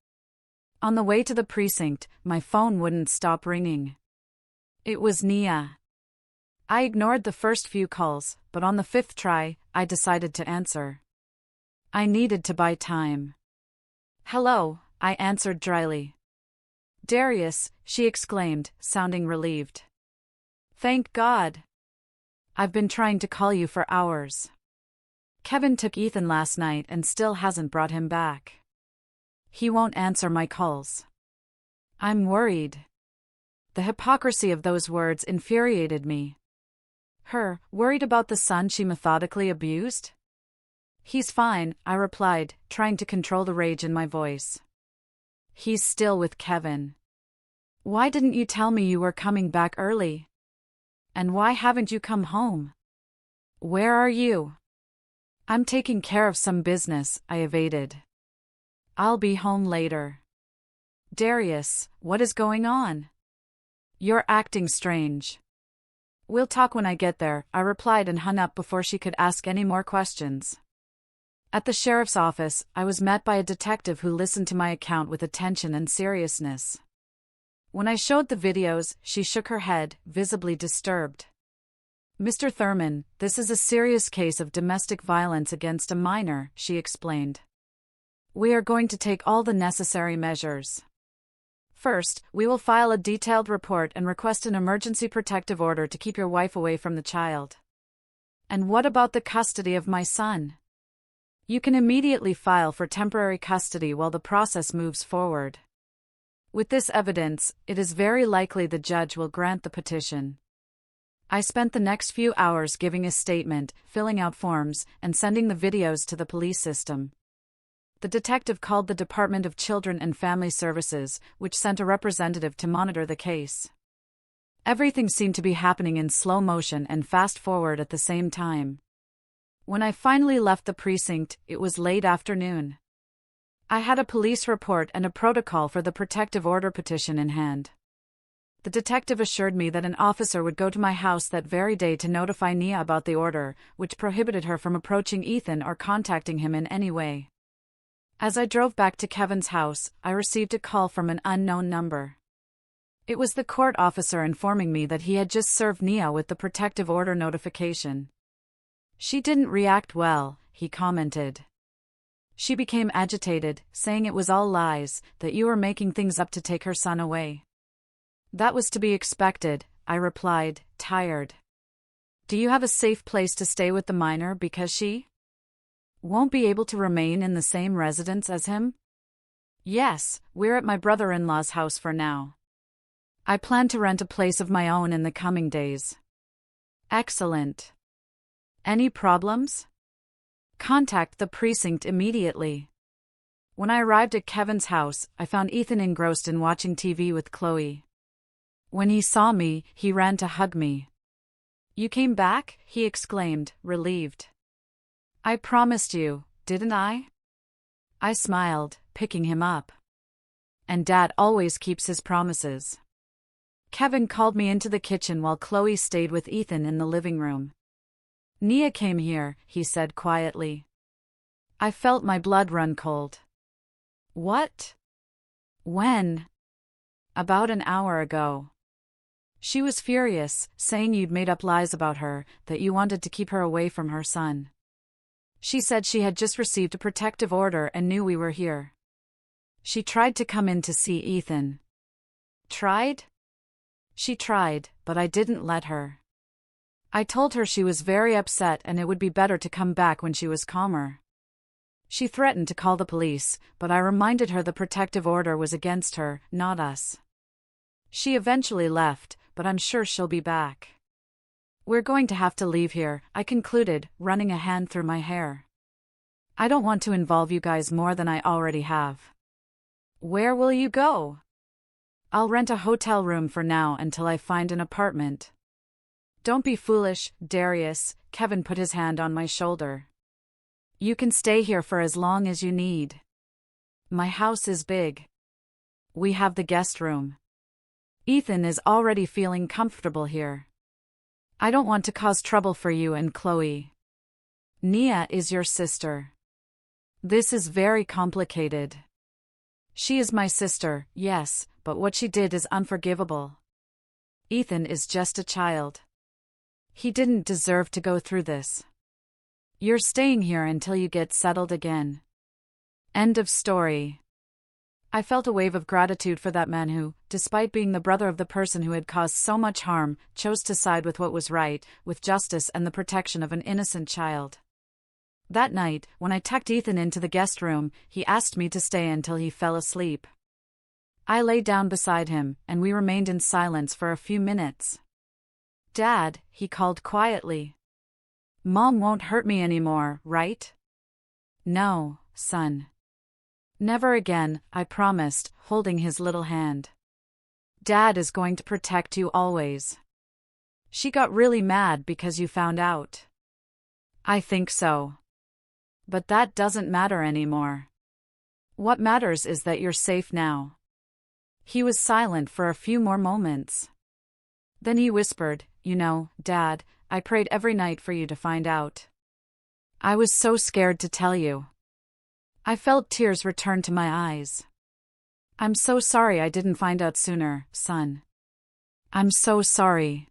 Speaker 1: On the way to the precinct, my phone wouldn't stop ringing. It was Nia. I ignored the first few calls, but on the fifth try, I decided to answer. I needed to buy time. "Hello," I answered dryly. "Darius," she exclaimed, sounding relieved. "Thank God. I've been trying to call you for hours. Kevin took Ethan last night and still hasn't brought him back. He won't answer my calls. I'm worried." The hypocrisy of those words infuriated me. Her, worried about the son she methodically abused? "He's fine," I replied, trying to control the rage in my voice. "He's still with Kevin. Why didn't you tell me you were coming back early? And why haven't you come home? Where are you?" "I'm taking care of some business," I evaded. "I'll be home later." "Darius, what is going on? You're acting strange." "We'll talk when I get there," I replied and hung up before she could ask any more questions. At the sheriff's office, I was met by a detective who listened to my account with attention and seriousness. When I showed the videos, she shook her head, visibly disturbed. "Mr. Thurman, this is a serious case of domestic violence against a minor," she explained. "We are going to take all the necessary measures. First, we will file a detailed report and request an emergency protective order to keep your wife away from the child." "And what about the custody of my son?" "You can immediately file for temporary custody while the process moves forward. With this evidence, it is very likely the judge will grant the petition." I spent the next few hours giving a statement, filling out forms, and sending the videos to the police system. The detective called the Department of Children and Family Services, which sent a representative to monitor the case. Everything seemed to be happening in slow motion and fast forward at the same time. When I finally left the precinct, it was late afternoon. I had a police report and a protocol for the protective order petition in hand. The detective assured me that an officer would go to my house that very day to notify Nia about the order, which prohibited her from approaching Ethan or contacting him in any way. As I drove back to Kevin's house, I received a call from an unknown number. It was the court officer informing me that he had just served Nia with the protective order notification. "She didn't react well," he commented. "She became agitated, saying it was all lies, that you were making things up to take her son away." "That was to be expected," I replied, tired. "Do you have a safe place to stay with the minor because she won't be able to remain in the same residence as him?" "Yes, we're at my brother-in-law's house for now. I plan to rent a place of my own in the coming days." "Excellent. Any problems? Contact the precinct immediately." When I arrived at Kevin's house, I found Ethan engrossed in watching TV with Chloe. When he saw me, he ran to hug me. "You came back?" he exclaimed, relieved. "I promised you, didn't I?" I smiled, picking him up. "And Dad always keeps his promises." Kevin called me into the kitchen while Chloe stayed with Ethan in the living room. "Nia came here," he said quietly. I felt my blood run cold. "What? When?" "About an hour ago. She was furious, saying you'd made up lies about her, that you wanted to keep her away from her son. She said she had just received a protective order and knew we were here. She tried to come in to see Ethan." "Tried?" "She tried, but I didn't let her. I told her she was very upset and it would be better to come back when she was calmer. She threatened to call the police, but I reminded her the protective order was against her, not us. She eventually left, but I'm sure she'll be back. We're going to have to leave here," I concluded, running a hand through my hair. "I don't want to involve you guys more than I already have." "Where will you go?" "I'll rent a hotel room for now until I find an apartment." "Don't be foolish, Darius," Kevin put his hand on my shoulder. "You can stay here for as long as you need. My house is big. We have the guest room. Ethan is already feeling comfortable here. I don't want to cause trouble for you and Chloe. Nia is your sister. This is very complicated." She is my sister, yes, but what she did is unforgivable. Ethan is just a child. He didn't deserve to go through this. You're staying here until you get settled again. End of story. I felt a wave of gratitude for that man who, despite being the brother of the person who had caused so much harm, chose to side with what was right, with justice and the protection of an innocent child. That night, when I tucked Ethan into the guest room, he asked me to stay until he fell asleep. I lay down beside him, and we remained in silence for a few minutes. "Dad," he called quietly. "Mom won't hurt me anymore, right?" "No, son. Never again," I promised, holding his little hand. "Dad is going to protect you always." "She got really mad because you found out." "I think so. But that doesn't matter anymore. What matters is that you're safe now." He was silent for a few more moments. Then he whispered, "You know, Dad, I prayed every night for you to find out. I was so scared to tell you." I felt tears return to my eyes. "I'm so sorry I didn't find out sooner, son. I'm so sorry."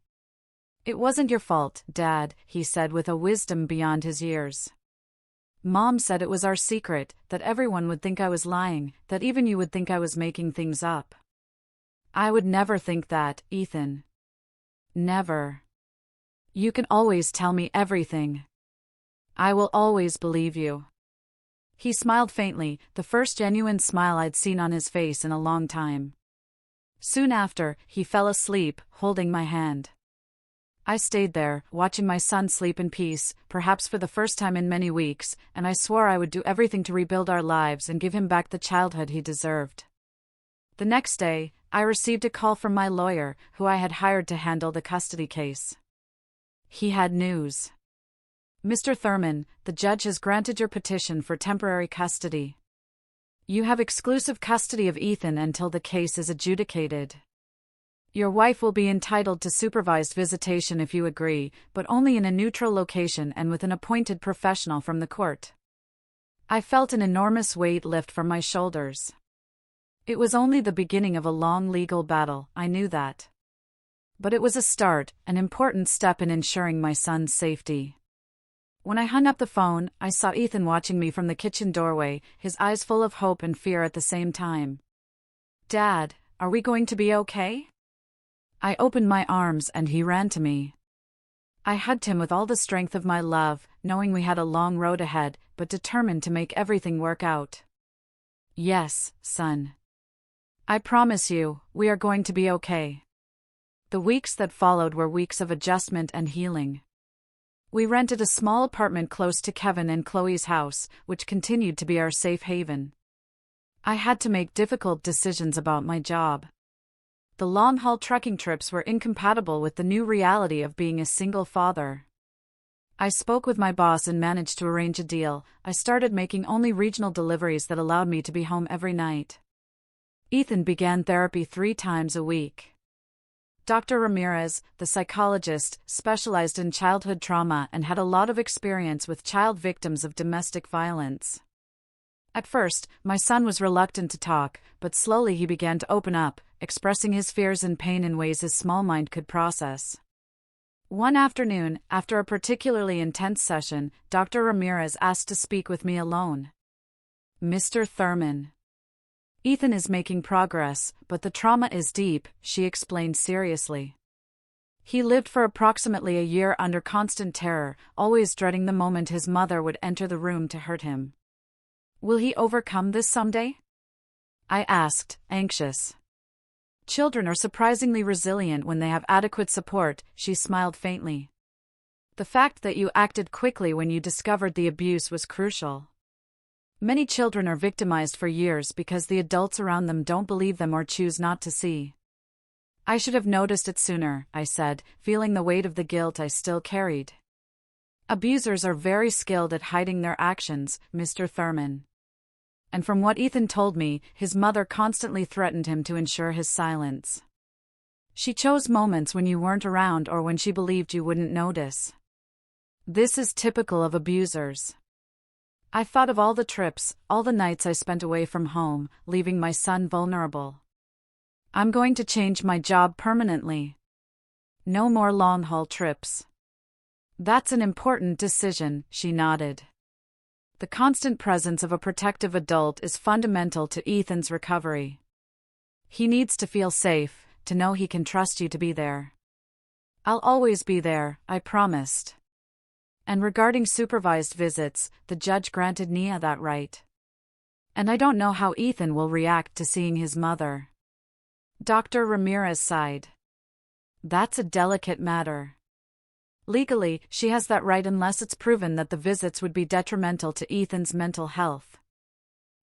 Speaker 1: "It wasn't your fault, Dad," he said with a wisdom beyond his years. "Mom said it was our secret, that everyone would think I was lying, that even you would think I was making things up. I would never think that, Ethan. Never. You can always tell me everything. I will always believe you." He smiled faintly, the first genuine smile I'd seen on his face in a long time. Soon after, he fell asleep, holding my hand. I stayed there, watching my son sleep in peace, perhaps for the first time in many weeks, and I swore I would do everything to rebuild our lives and give him back the childhood he deserved. The next day, I received a call from my lawyer, who I had hired to handle the custody case. He had news. "Mr. Thurman, the judge has granted your petition for temporary custody. You have exclusive custody of Ethan until the case is adjudicated. Your wife will be entitled to supervised visitation if you agree, but only in a neutral location and with an appointed professional from the court." I felt an enormous weight lift from my shoulders. It was only the beginning of a long legal battle, I knew that. But it was a start, an important step in ensuring my son's safety. When I hung up the phone, I saw Ethan watching me from the kitchen doorway, his eyes full of hope and fear at the same time. "Dad, are we going to be okay?" I opened my arms and he ran to me. I hugged him with all the strength of my love, knowing we had a long road ahead, but determined to make everything work out. "Yes, son. I promise you, we are going to be okay." The weeks that followed were weeks of adjustment and healing. We rented a small apartment close to Kevin and Chloe's house, which continued to be our safe haven. I had to make difficult decisions about my job. The long-haul trucking trips were incompatible with the new reality of being a single father. I spoke with my boss and managed to arrange a deal. I started making only regional deliveries that allowed me to be home every night. Ethan began therapy 3 times a week. Dr. Ramirez, the psychologist, specialized in childhood trauma and had a lot of experience with child victims of domestic violence. At first, my son was reluctant to talk, but slowly he began to open up, expressing his fears and pain in ways his small mind could process. One afternoon, after a particularly intense session, Dr. Ramirez asked to speak with me alone. "Mr. Thurman. Ethan is making progress, but the trauma is deep," she explained seriously. "He lived for approximately a year under constant terror, always dreading the moment his mother would enter the room to hurt him. Will he overcome this someday?" I asked, anxious. "Children are surprisingly resilient when they have adequate support," she smiled faintly. "The fact that you acted quickly when you discovered the abuse was crucial. Many children are victimized for years because the adults around them don't believe them or choose not to see." "I should have noticed it sooner," I said, feeling the weight of the guilt I still carried. "Abusers are very skilled at hiding their actions, Mr. Thurman. And from what Ethan told me, his mother constantly threatened him to ensure his silence. She chose moments when you weren't around or when she believed you wouldn't notice. This is typical of abusers. I thought of all the trips, all the nights I spent away from home, leaving my son vulnerable. I'm going to change my job permanently. No more long-haul trips. That's an important decision, she nodded. The constant presence of a protective adult is fundamental to Ethan's recovery. He needs to feel safe, to know he can trust you to be there. I'll always be there, I promised. And regarding supervised visits, the judge granted Nia that right. And I don't know how Ethan will react to seeing his mother. Dr. Ramirez sighed. That's a delicate matter. Legally, she has that right unless it's proven that the visits would be detrimental to Ethan's mental health.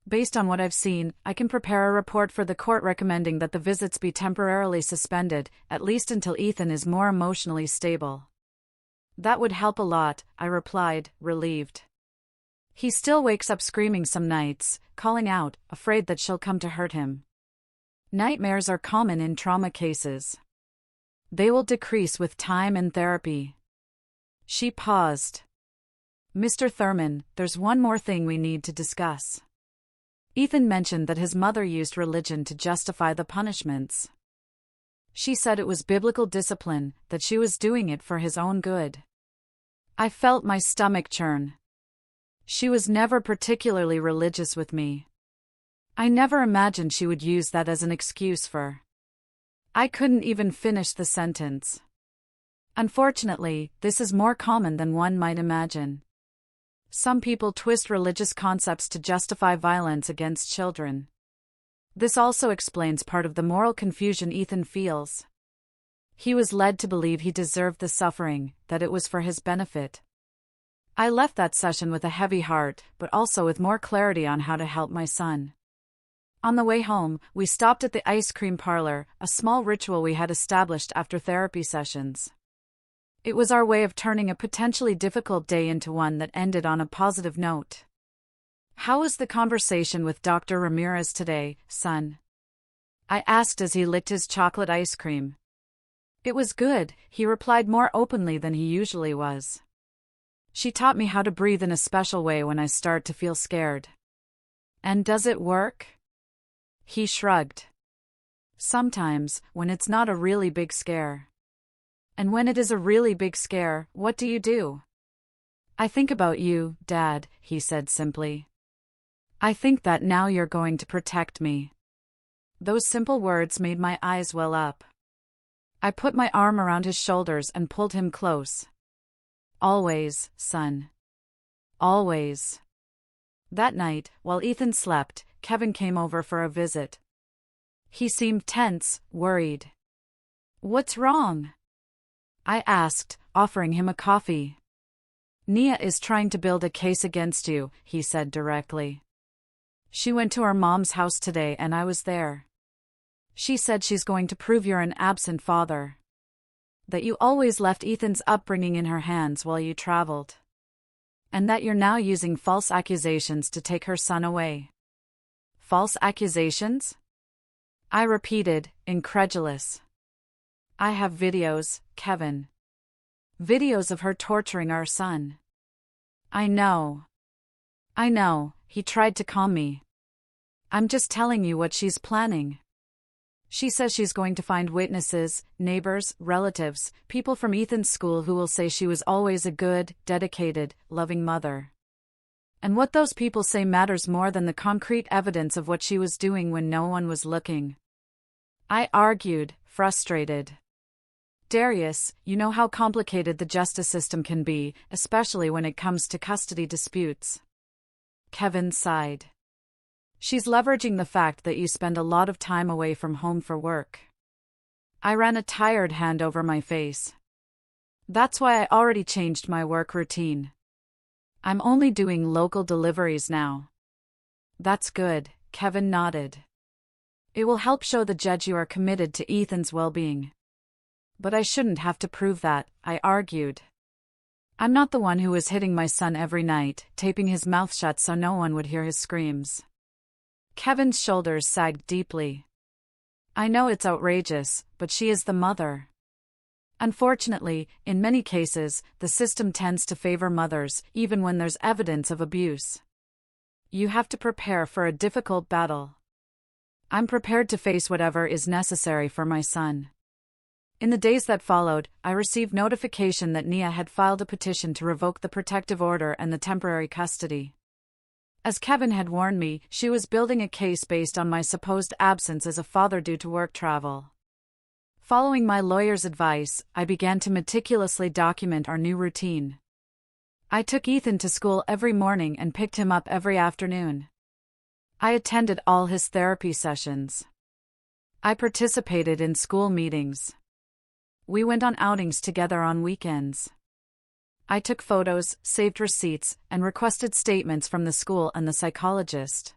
Speaker 1: Based on what I've seen, I can prepare a report for the court recommending that the visits be temporarily suspended, at least until Ethan is more emotionally stable. That would help a lot, I replied, relieved. He still wakes up screaming some nights, calling out, afraid that she'll come to hurt him. Nightmares are common in trauma cases. They will decrease with time and therapy. She paused. Mr. Thurman, there's one more thing we need to discuss. Ethan mentioned that his mother used religion to justify the punishments. She said it was biblical discipline, that she was doing it for his own good. I felt my stomach churn. She was never particularly religious with me. I never imagined she would use that as an excuse for. I couldn't even finish the sentence. Unfortunately, this is more common than one might imagine. Some people twist religious concepts to justify violence against children. This also explains part of the moral confusion Ethan feels. He was led to believe he deserved the suffering, that it was for his benefit. I left that session with a heavy heart, but also with more clarity on how to help my son. On the way home, we stopped at the ice cream parlor, a small ritual we had established after therapy sessions. It was our way of turning a potentially difficult day into one that ended on a positive note. How was the conversation with Dr. Ramirez today, son? I asked as he licked his chocolate ice cream. It was good, he replied more openly than he usually was. She taught me how to breathe in a special way when I start to feel scared. And does it work? He shrugged. Sometimes, when it's not a really big scare. And when it is a really big scare, what do you do? I think about you, Dad, he said simply. I think that now you're going to protect me. Those simple words made my eyes well up. I put my arm around his shoulders and pulled him close. Always, son. Always. That night, while Ethan slept, Kevin came over for a visit. He seemed tense, worried. What's wrong? I asked, offering him a coffee. Nia is trying to build a case against you, he said directly. She went to her mom's house today and I was there. She said she's going to prove you're an absent father. That you always left Ethan's upbringing in her hands while you traveled. And that you're now using false accusations to take her son away. False accusations? I repeated, incredulous. I have videos, Kevin. Videos of her torturing our son. I know, he tried to calm me. I'm just telling you what she's planning. She says she's going to find witnesses, neighbors, relatives, people from Ethan's school who will say she was always a good, dedicated, loving mother. And what those people say matters more than the concrete evidence of what she was doing when no one was looking. I argued, frustrated. Darius, you know how complicated the justice system can be, especially when it comes to custody disputes. Kevin sighed. She's leveraging the fact that you spend a lot of time away from home for work. I ran a tired hand over my face. That's why I already changed my work routine. I'm only doing local deliveries now. That's good, Kevin nodded. It will help show the judge you are committed to Ethan's well-being. But I shouldn't have to prove that, I argued. I'm not the one who was hitting my son every night, taping his mouth shut so no one would hear his screams. Kevin's shoulders sagged deeply. I know it's outrageous, but she is the mother. Unfortunately, in many cases, the system tends to favor mothers, even when there's evidence of abuse. You have to prepare for a difficult battle. I'm prepared to face whatever is necessary for my son. In the days that followed, I received notification that Nia had filed a petition to revoke the protective order and the temporary custody. As Kevin had warned me, she was building a case based on my supposed absence as a father due to work travel. Following my lawyer's advice, I began to meticulously document our new routine. I took Ethan to school every morning and picked him up every afternoon. I attended all his therapy sessions. I participated in school meetings. We went on outings together on weekends. I took photos, saved receipts, and requested statements from the school and the psychologist.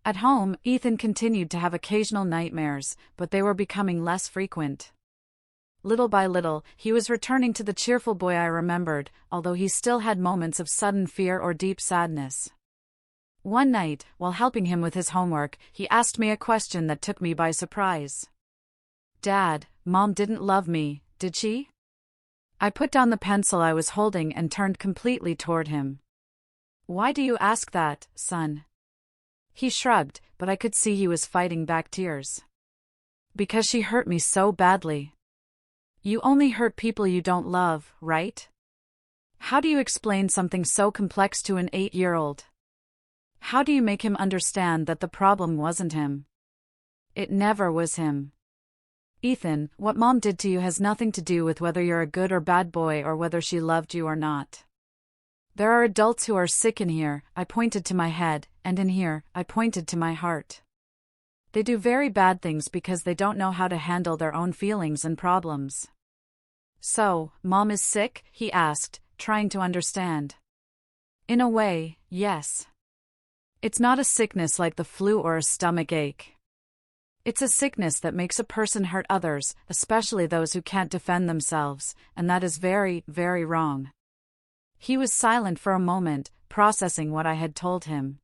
Speaker 1: At home, Ethan continued to have occasional nightmares, but they were becoming less frequent. Little by little, he was returning to the cheerful boy I remembered, although he still had moments of sudden fear or deep sadness. One night, while helping him with his homework, he asked me a question that took me by surprise. "Dad, Mom didn't love me, did she?" I put down the pencil I was holding and turned completely toward him. "Why do you ask that, son?" He shrugged, but I could see he was fighting back tears. "Because she hurt me so badly." "You only hurt people you don't love, right?" How do you explain something so complex to an 8-year-old? How do you make him understand that the problem wasn't him? It never was him. "Ethan, what Mom did to you has nothing to do with whether you're a good or bad boy or whether she loved you or not. There are adults who are sick in here," I pointed to my head, "and in here," I pointed to my heart. "They do very bad things because they don't know how to handle their own feelings and problems." "So, Mom is sick?" he asked, trying to understand. "In a way, yes. It's not a sickness like the flu or a stomach ache. It's a sickness that makes a person hurt others, especially those who can't defend themselves, and that is very, very wrong." He was silent for a moment, processing what I had told him.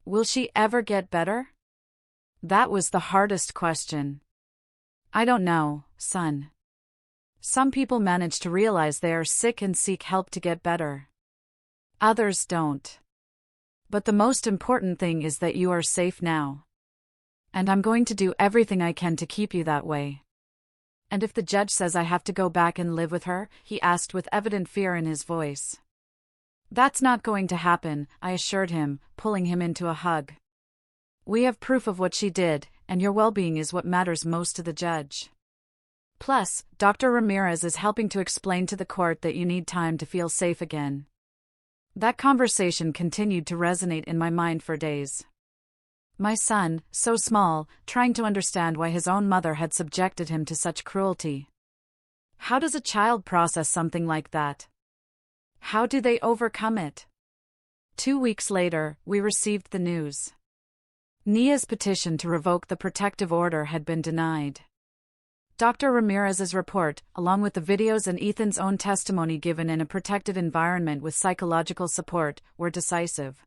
Speaker 1: "Will she ever get better?" That was the hardest question. "I don't know, son. Some people manage to realize they are sick and seek help to get better. Others don't. But the most important thing is that you are safe now. And I'm going to do everything I can to keep you that way." "And if the judge says I have to go back and live with her?" he asked with evident fear in his voice. "That's not going to happen," I assured him, pulling him into a hug. "We have proof of what she did, and your well-being is what matters most to the judge. Plus, Dr. Ramirez is helping to explain to the court that you need time to feel safe again." That conversation continued to resonate in my mind for days. My son, so small, trying to understand why his own mother had subjected him to such cruelty. How does a child process something like that? How do they overcome it? 2 weeks later, we received the news. Nia's petition to revoke the protective order had been denied. Dr. Ramirez's report, along with the videos and Ethan's own testimony given in a protected environment with psychological support, were decisive.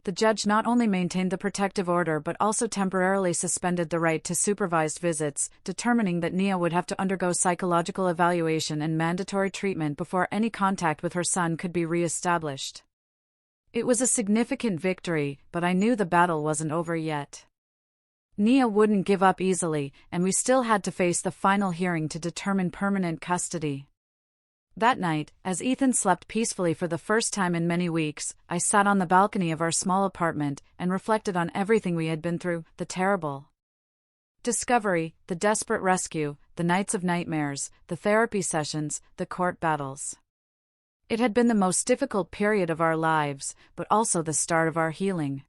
Speaker 1: The judge not only maintained the protective order but also temporarily suspended the right to supervised visits, determining that Nia would have to undergo psychological evaluation and mandatory treatment before any contact with her son could be re-established. It was a significant victory, but I knew the battle wasn't over yet. Nia wouldn't give up easily, and we still had to face the final hearing to determine permanent custody. That night, as Ethan slept peacefully for the first time in many weeks, I sat on the balcony of our small apartment and reflected on everything we had been through, the terrible discovery, the desperate rescue, the nights of nightmares, the therapy sessions, the court battles. It had been the most difficult period of our lives, but also the start of our healing.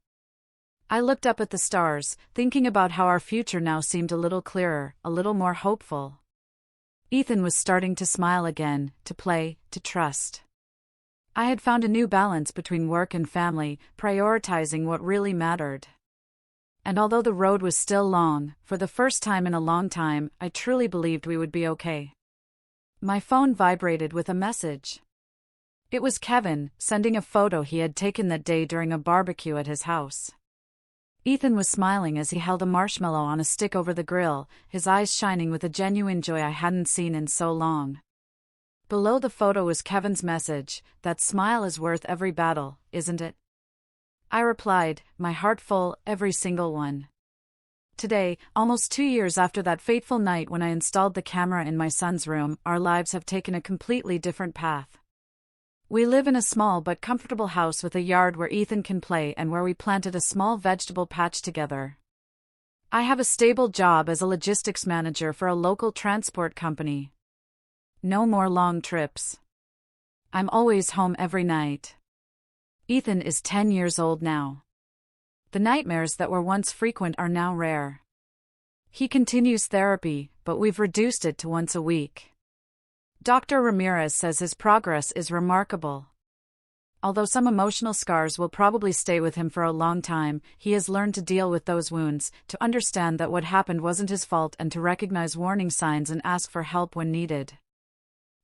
Speaker 1: I looked up at the stars, thinking about how our future now seemed a little clearer, a little more hopeful. Ethan was starting to smile again, to play, to trust. I had found a new balance between work and family, prioritizing what really mattered. And although the road was still long, for the first time in a long time, I truly believed we would be okay. My phone vibrated with a message. It was Kevin, sending a photo he had taken that day during a barbecue at his house. Ethan was smiling as he held a marshmallow on a stick over the grill, his eyes shining with a genuine joy I hadn't seen in so long. Below the photo was Kevin's message, "That smile is worth every battle, isn't it?" I replied, my heart full, every single one. Today, almost 2 years after that fateful night when I installed the camera in my son's room, our lives have taken a completely different path. We live in a small but comfortable house with a yard where Ethan can play and where we planted a small vegetable patch together. I have a stable job as a logistics manager for a local transport company. No more long trips. I'm always home every night. Ethan is 10 years old now. The nightmares that were once frequent are now rare. He continues therapy, but we've reduced it to once a week. Dr. Ramirez says his progress is remarkable. Although some emotional scars will probably stay with him for a long time, he has learned to deal with those wounds, to understand that what happened wasn't his fault and to recognize warning signs and ask for help when needed.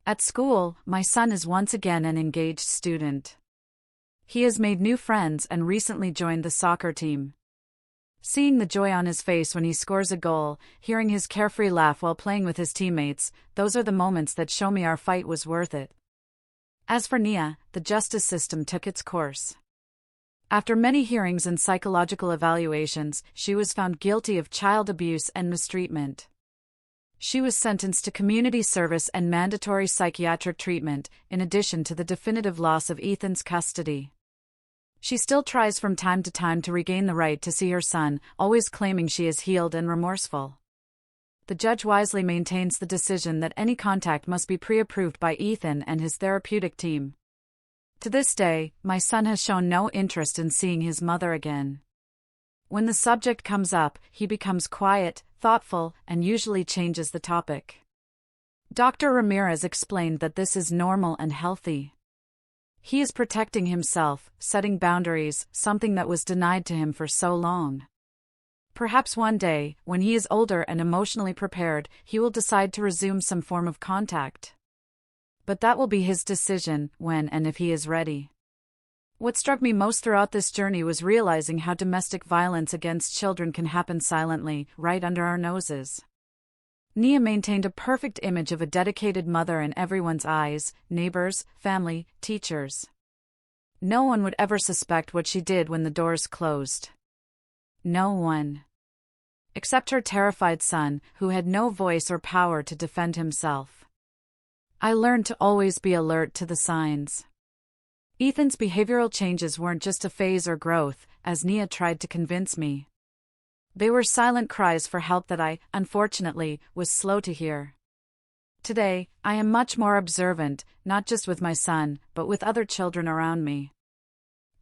Speaker 1: At school, my son is once again an engaged student. He has made new friends and recently joined the soccer team. Seeing the joy on his face when he scores a goal, hearing his carefree laugh while playing with his teammates, those are the moments that show me our fight was worth it. As for Nia, the justice system took its course. After many hearings and psychological evaluations, she was found guilty of child abuse and mistreatment. She was sentenced to community service and mandatory psychiatric treatment, in addition to the definitive loss of Ethan's custody. She still tries from time to time to regain the right to see her son, always claiming she is healed and remorseful. The judge wisely maintains the decision that any contact must be pre-approved by Ethan and his therapeutic team. To this day, my son has shown no interest in seeing his mother again. When the subject comes up, he becomes quiet, thoughtful, and usually changes the topic. Dr. Ramirez explained that this is normal and healthy. He is protecting himself, setting boundaries, something that was denied to him for so long. Perhaps one day, when he is older and emotionally prepared, he will decide to resume some form of contact. But that will be his decision, when and if he is ready. What struck me most throughout this journey was realizing how domestic violence against children can happen silently, right under our noses. Nia maintained a perfect image of a dedicated mother in everyone's eyes, neighbors, family, teachers. No one would ever suspect what she did when the doors closed. No one. Except her terrified son, who had no voice or power to defend himself. I learned to always be alert to the signs. Ethan's behavioral changes weren't just a phase or growth, as Nia tried to convince me. They were silent cries for help that I, unfortunately, was slow to hear. Today, I am much more observant, not just with my son, but with other children around me.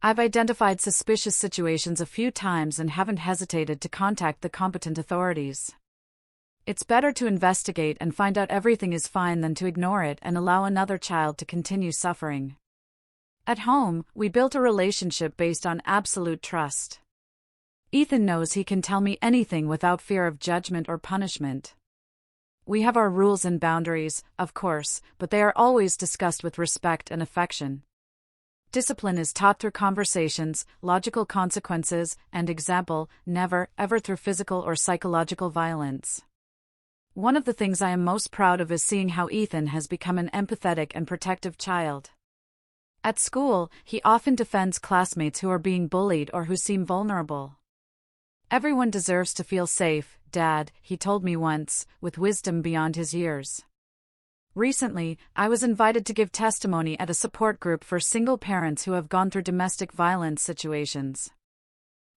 Speaker 1: I've identified suspicious situations a few times and haven't hesitated to contact the competent authorities. It's better to investigate and find out everything is fine than to ignore it and allow another child to continue suffering. At home, we built a relationship based on absolute trust. Ethan knows he can tell me anything without fear of judgment or punishment. We have our rules and boundaries, of course, but they are always discussed with respect and affection. Discipline is taught through conversations, logical consequences, and example, never, ever through physical or psychological violence. One of the things I am most proud of is seeing how Ethan has become an empathetic and protective child. At school, he often defends classmates who are being bullied or who seem vulnerable. Everyone deserves to feel safe, Dad, he told me once, with wisdom beyond his years. Recently, I was invited to give testimony at a support group for single parents who have gone through domestic violence situations.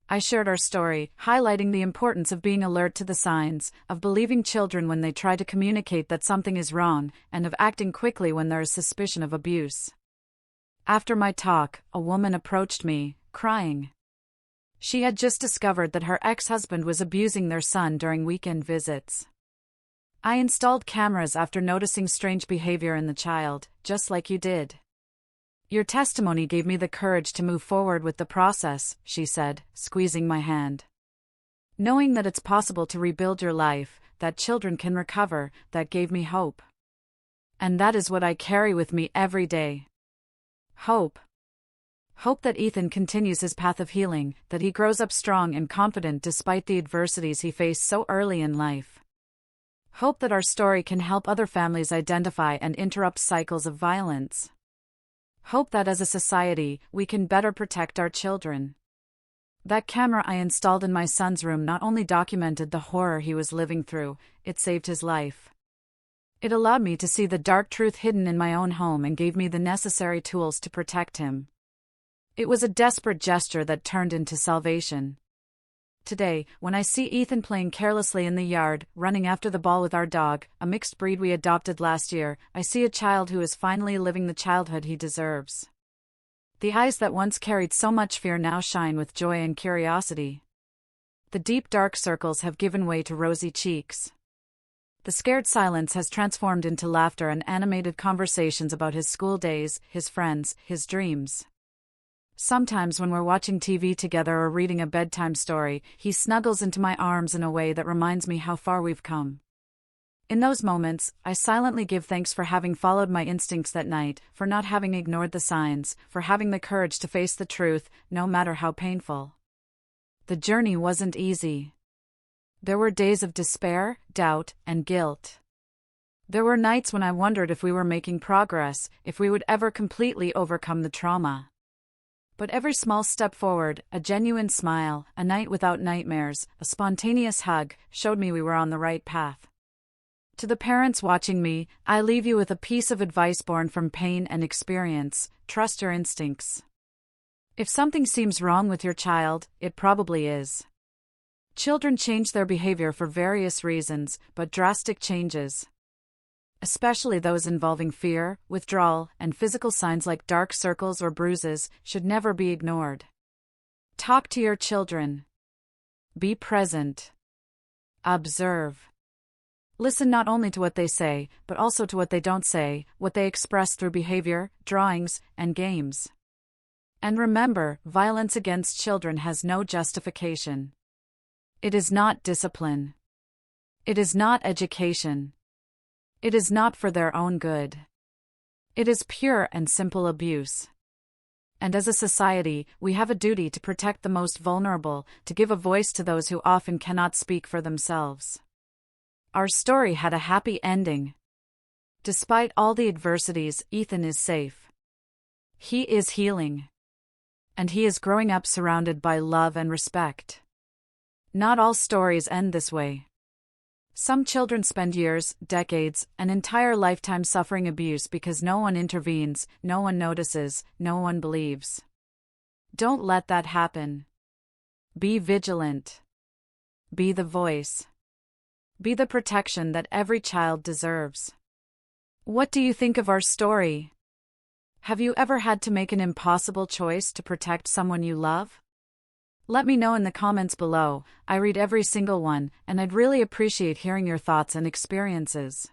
Speaker 1: I shared our story, highlighting the importance of being alert to the signs, of believing children when they try to communicate that something is wrong, and of acting quickly when there is suspicion of abuse. After my talk, a woman approached me, crying. She had just discovered that her ex-husband was abusing their son during weekend visits. I installed cameras after noticing strange behavior in the child, just like you did. Your testimony gave me the courage to move forward with the process, she said, squeezing my hand. Knowing that it's possible to rebuild your life, that children can recover, that gave me hope. And that is what I carry with me every day. Hope. Hope that Ethan continues his path of healing, that he grows up strong and confident despite the adversities he faced so early in life. Hope that our story can help other families identify and interrupt cycles of violence. Hope that as a society, we can better protect our children. That camera I installed in my son's room not only documented the horror he was living through, it saved his life. It allowed me to see the dark truth hidden in my own home and gave me the necessary tools to protect him. It was a desperate gesture that turned into salvation. Today, when I see Ethan playing carelessly in the yard, running after the ball with our dog, a mixed breed we adopted last year, I see a child who is finally living the childhood he deserves. The eyes that once carried so much fear now shine with joy and curiosity. The deep dark circles have given way to rosy cheeks. The scared silence has transformed into laughter and animated conversations about his school days, his friends, his dreams. Sometimes when we're watching TV together or reading a bedtime story, he snuggles into my arms in a way that reminds me how far we've come. In those moments, I silently give thanks for having followed my instincts that night, for not having ignored the signs, for having the courage to face the truth, no matter how painful. The journey wasn't easy. There were days of despair, doubt, and guilt. There were nights when I wondered if we were making progress, if we would ever completely overcome the trauma. But every small step forward, a genuine smile, a night without nightmares, a spontaneous hug, showed me we were on the right path. To the parents watching me, I leave you with a piece of advice born from pain and experience: trust your instincts. If something seems wrong with your child, it probably is. Children change their behavior for various reasons, but drastic changes, especially those involving fear, withdrawal, and physical signs like dark circles or bruises, should never be ignored. Talk to your children. Be present. Observe. Listen not only to what they say, but also to what they don't say, what they express through behavior, drawings, and games. And remember, violence against children has no justification. It is not discipline. It is not education. It is not for their own good. It is pure and simple abuse. And as a society, we have a duty to protect the most vulnerable, to give a voice to those who often cannot speak for themselves. Our story had a happy ending. Despite all the adversities, Ethan is safe. He is healing. And he is growing up surrounded by love and respect. Not all stories end this way. Some children spend years, decades, an entire lifetime suffering abuse because no one intervenes, no one notices, no one believes. Don't let that happen. Be vigilant. Be the voice. Be the protection that every child deserves. What do you think of our story? Have you ever had to make an impossible choice to protect someone you love? Let me know in the comments below. I read every single one, and I'd really appreciate hearing your thoughts and experiences.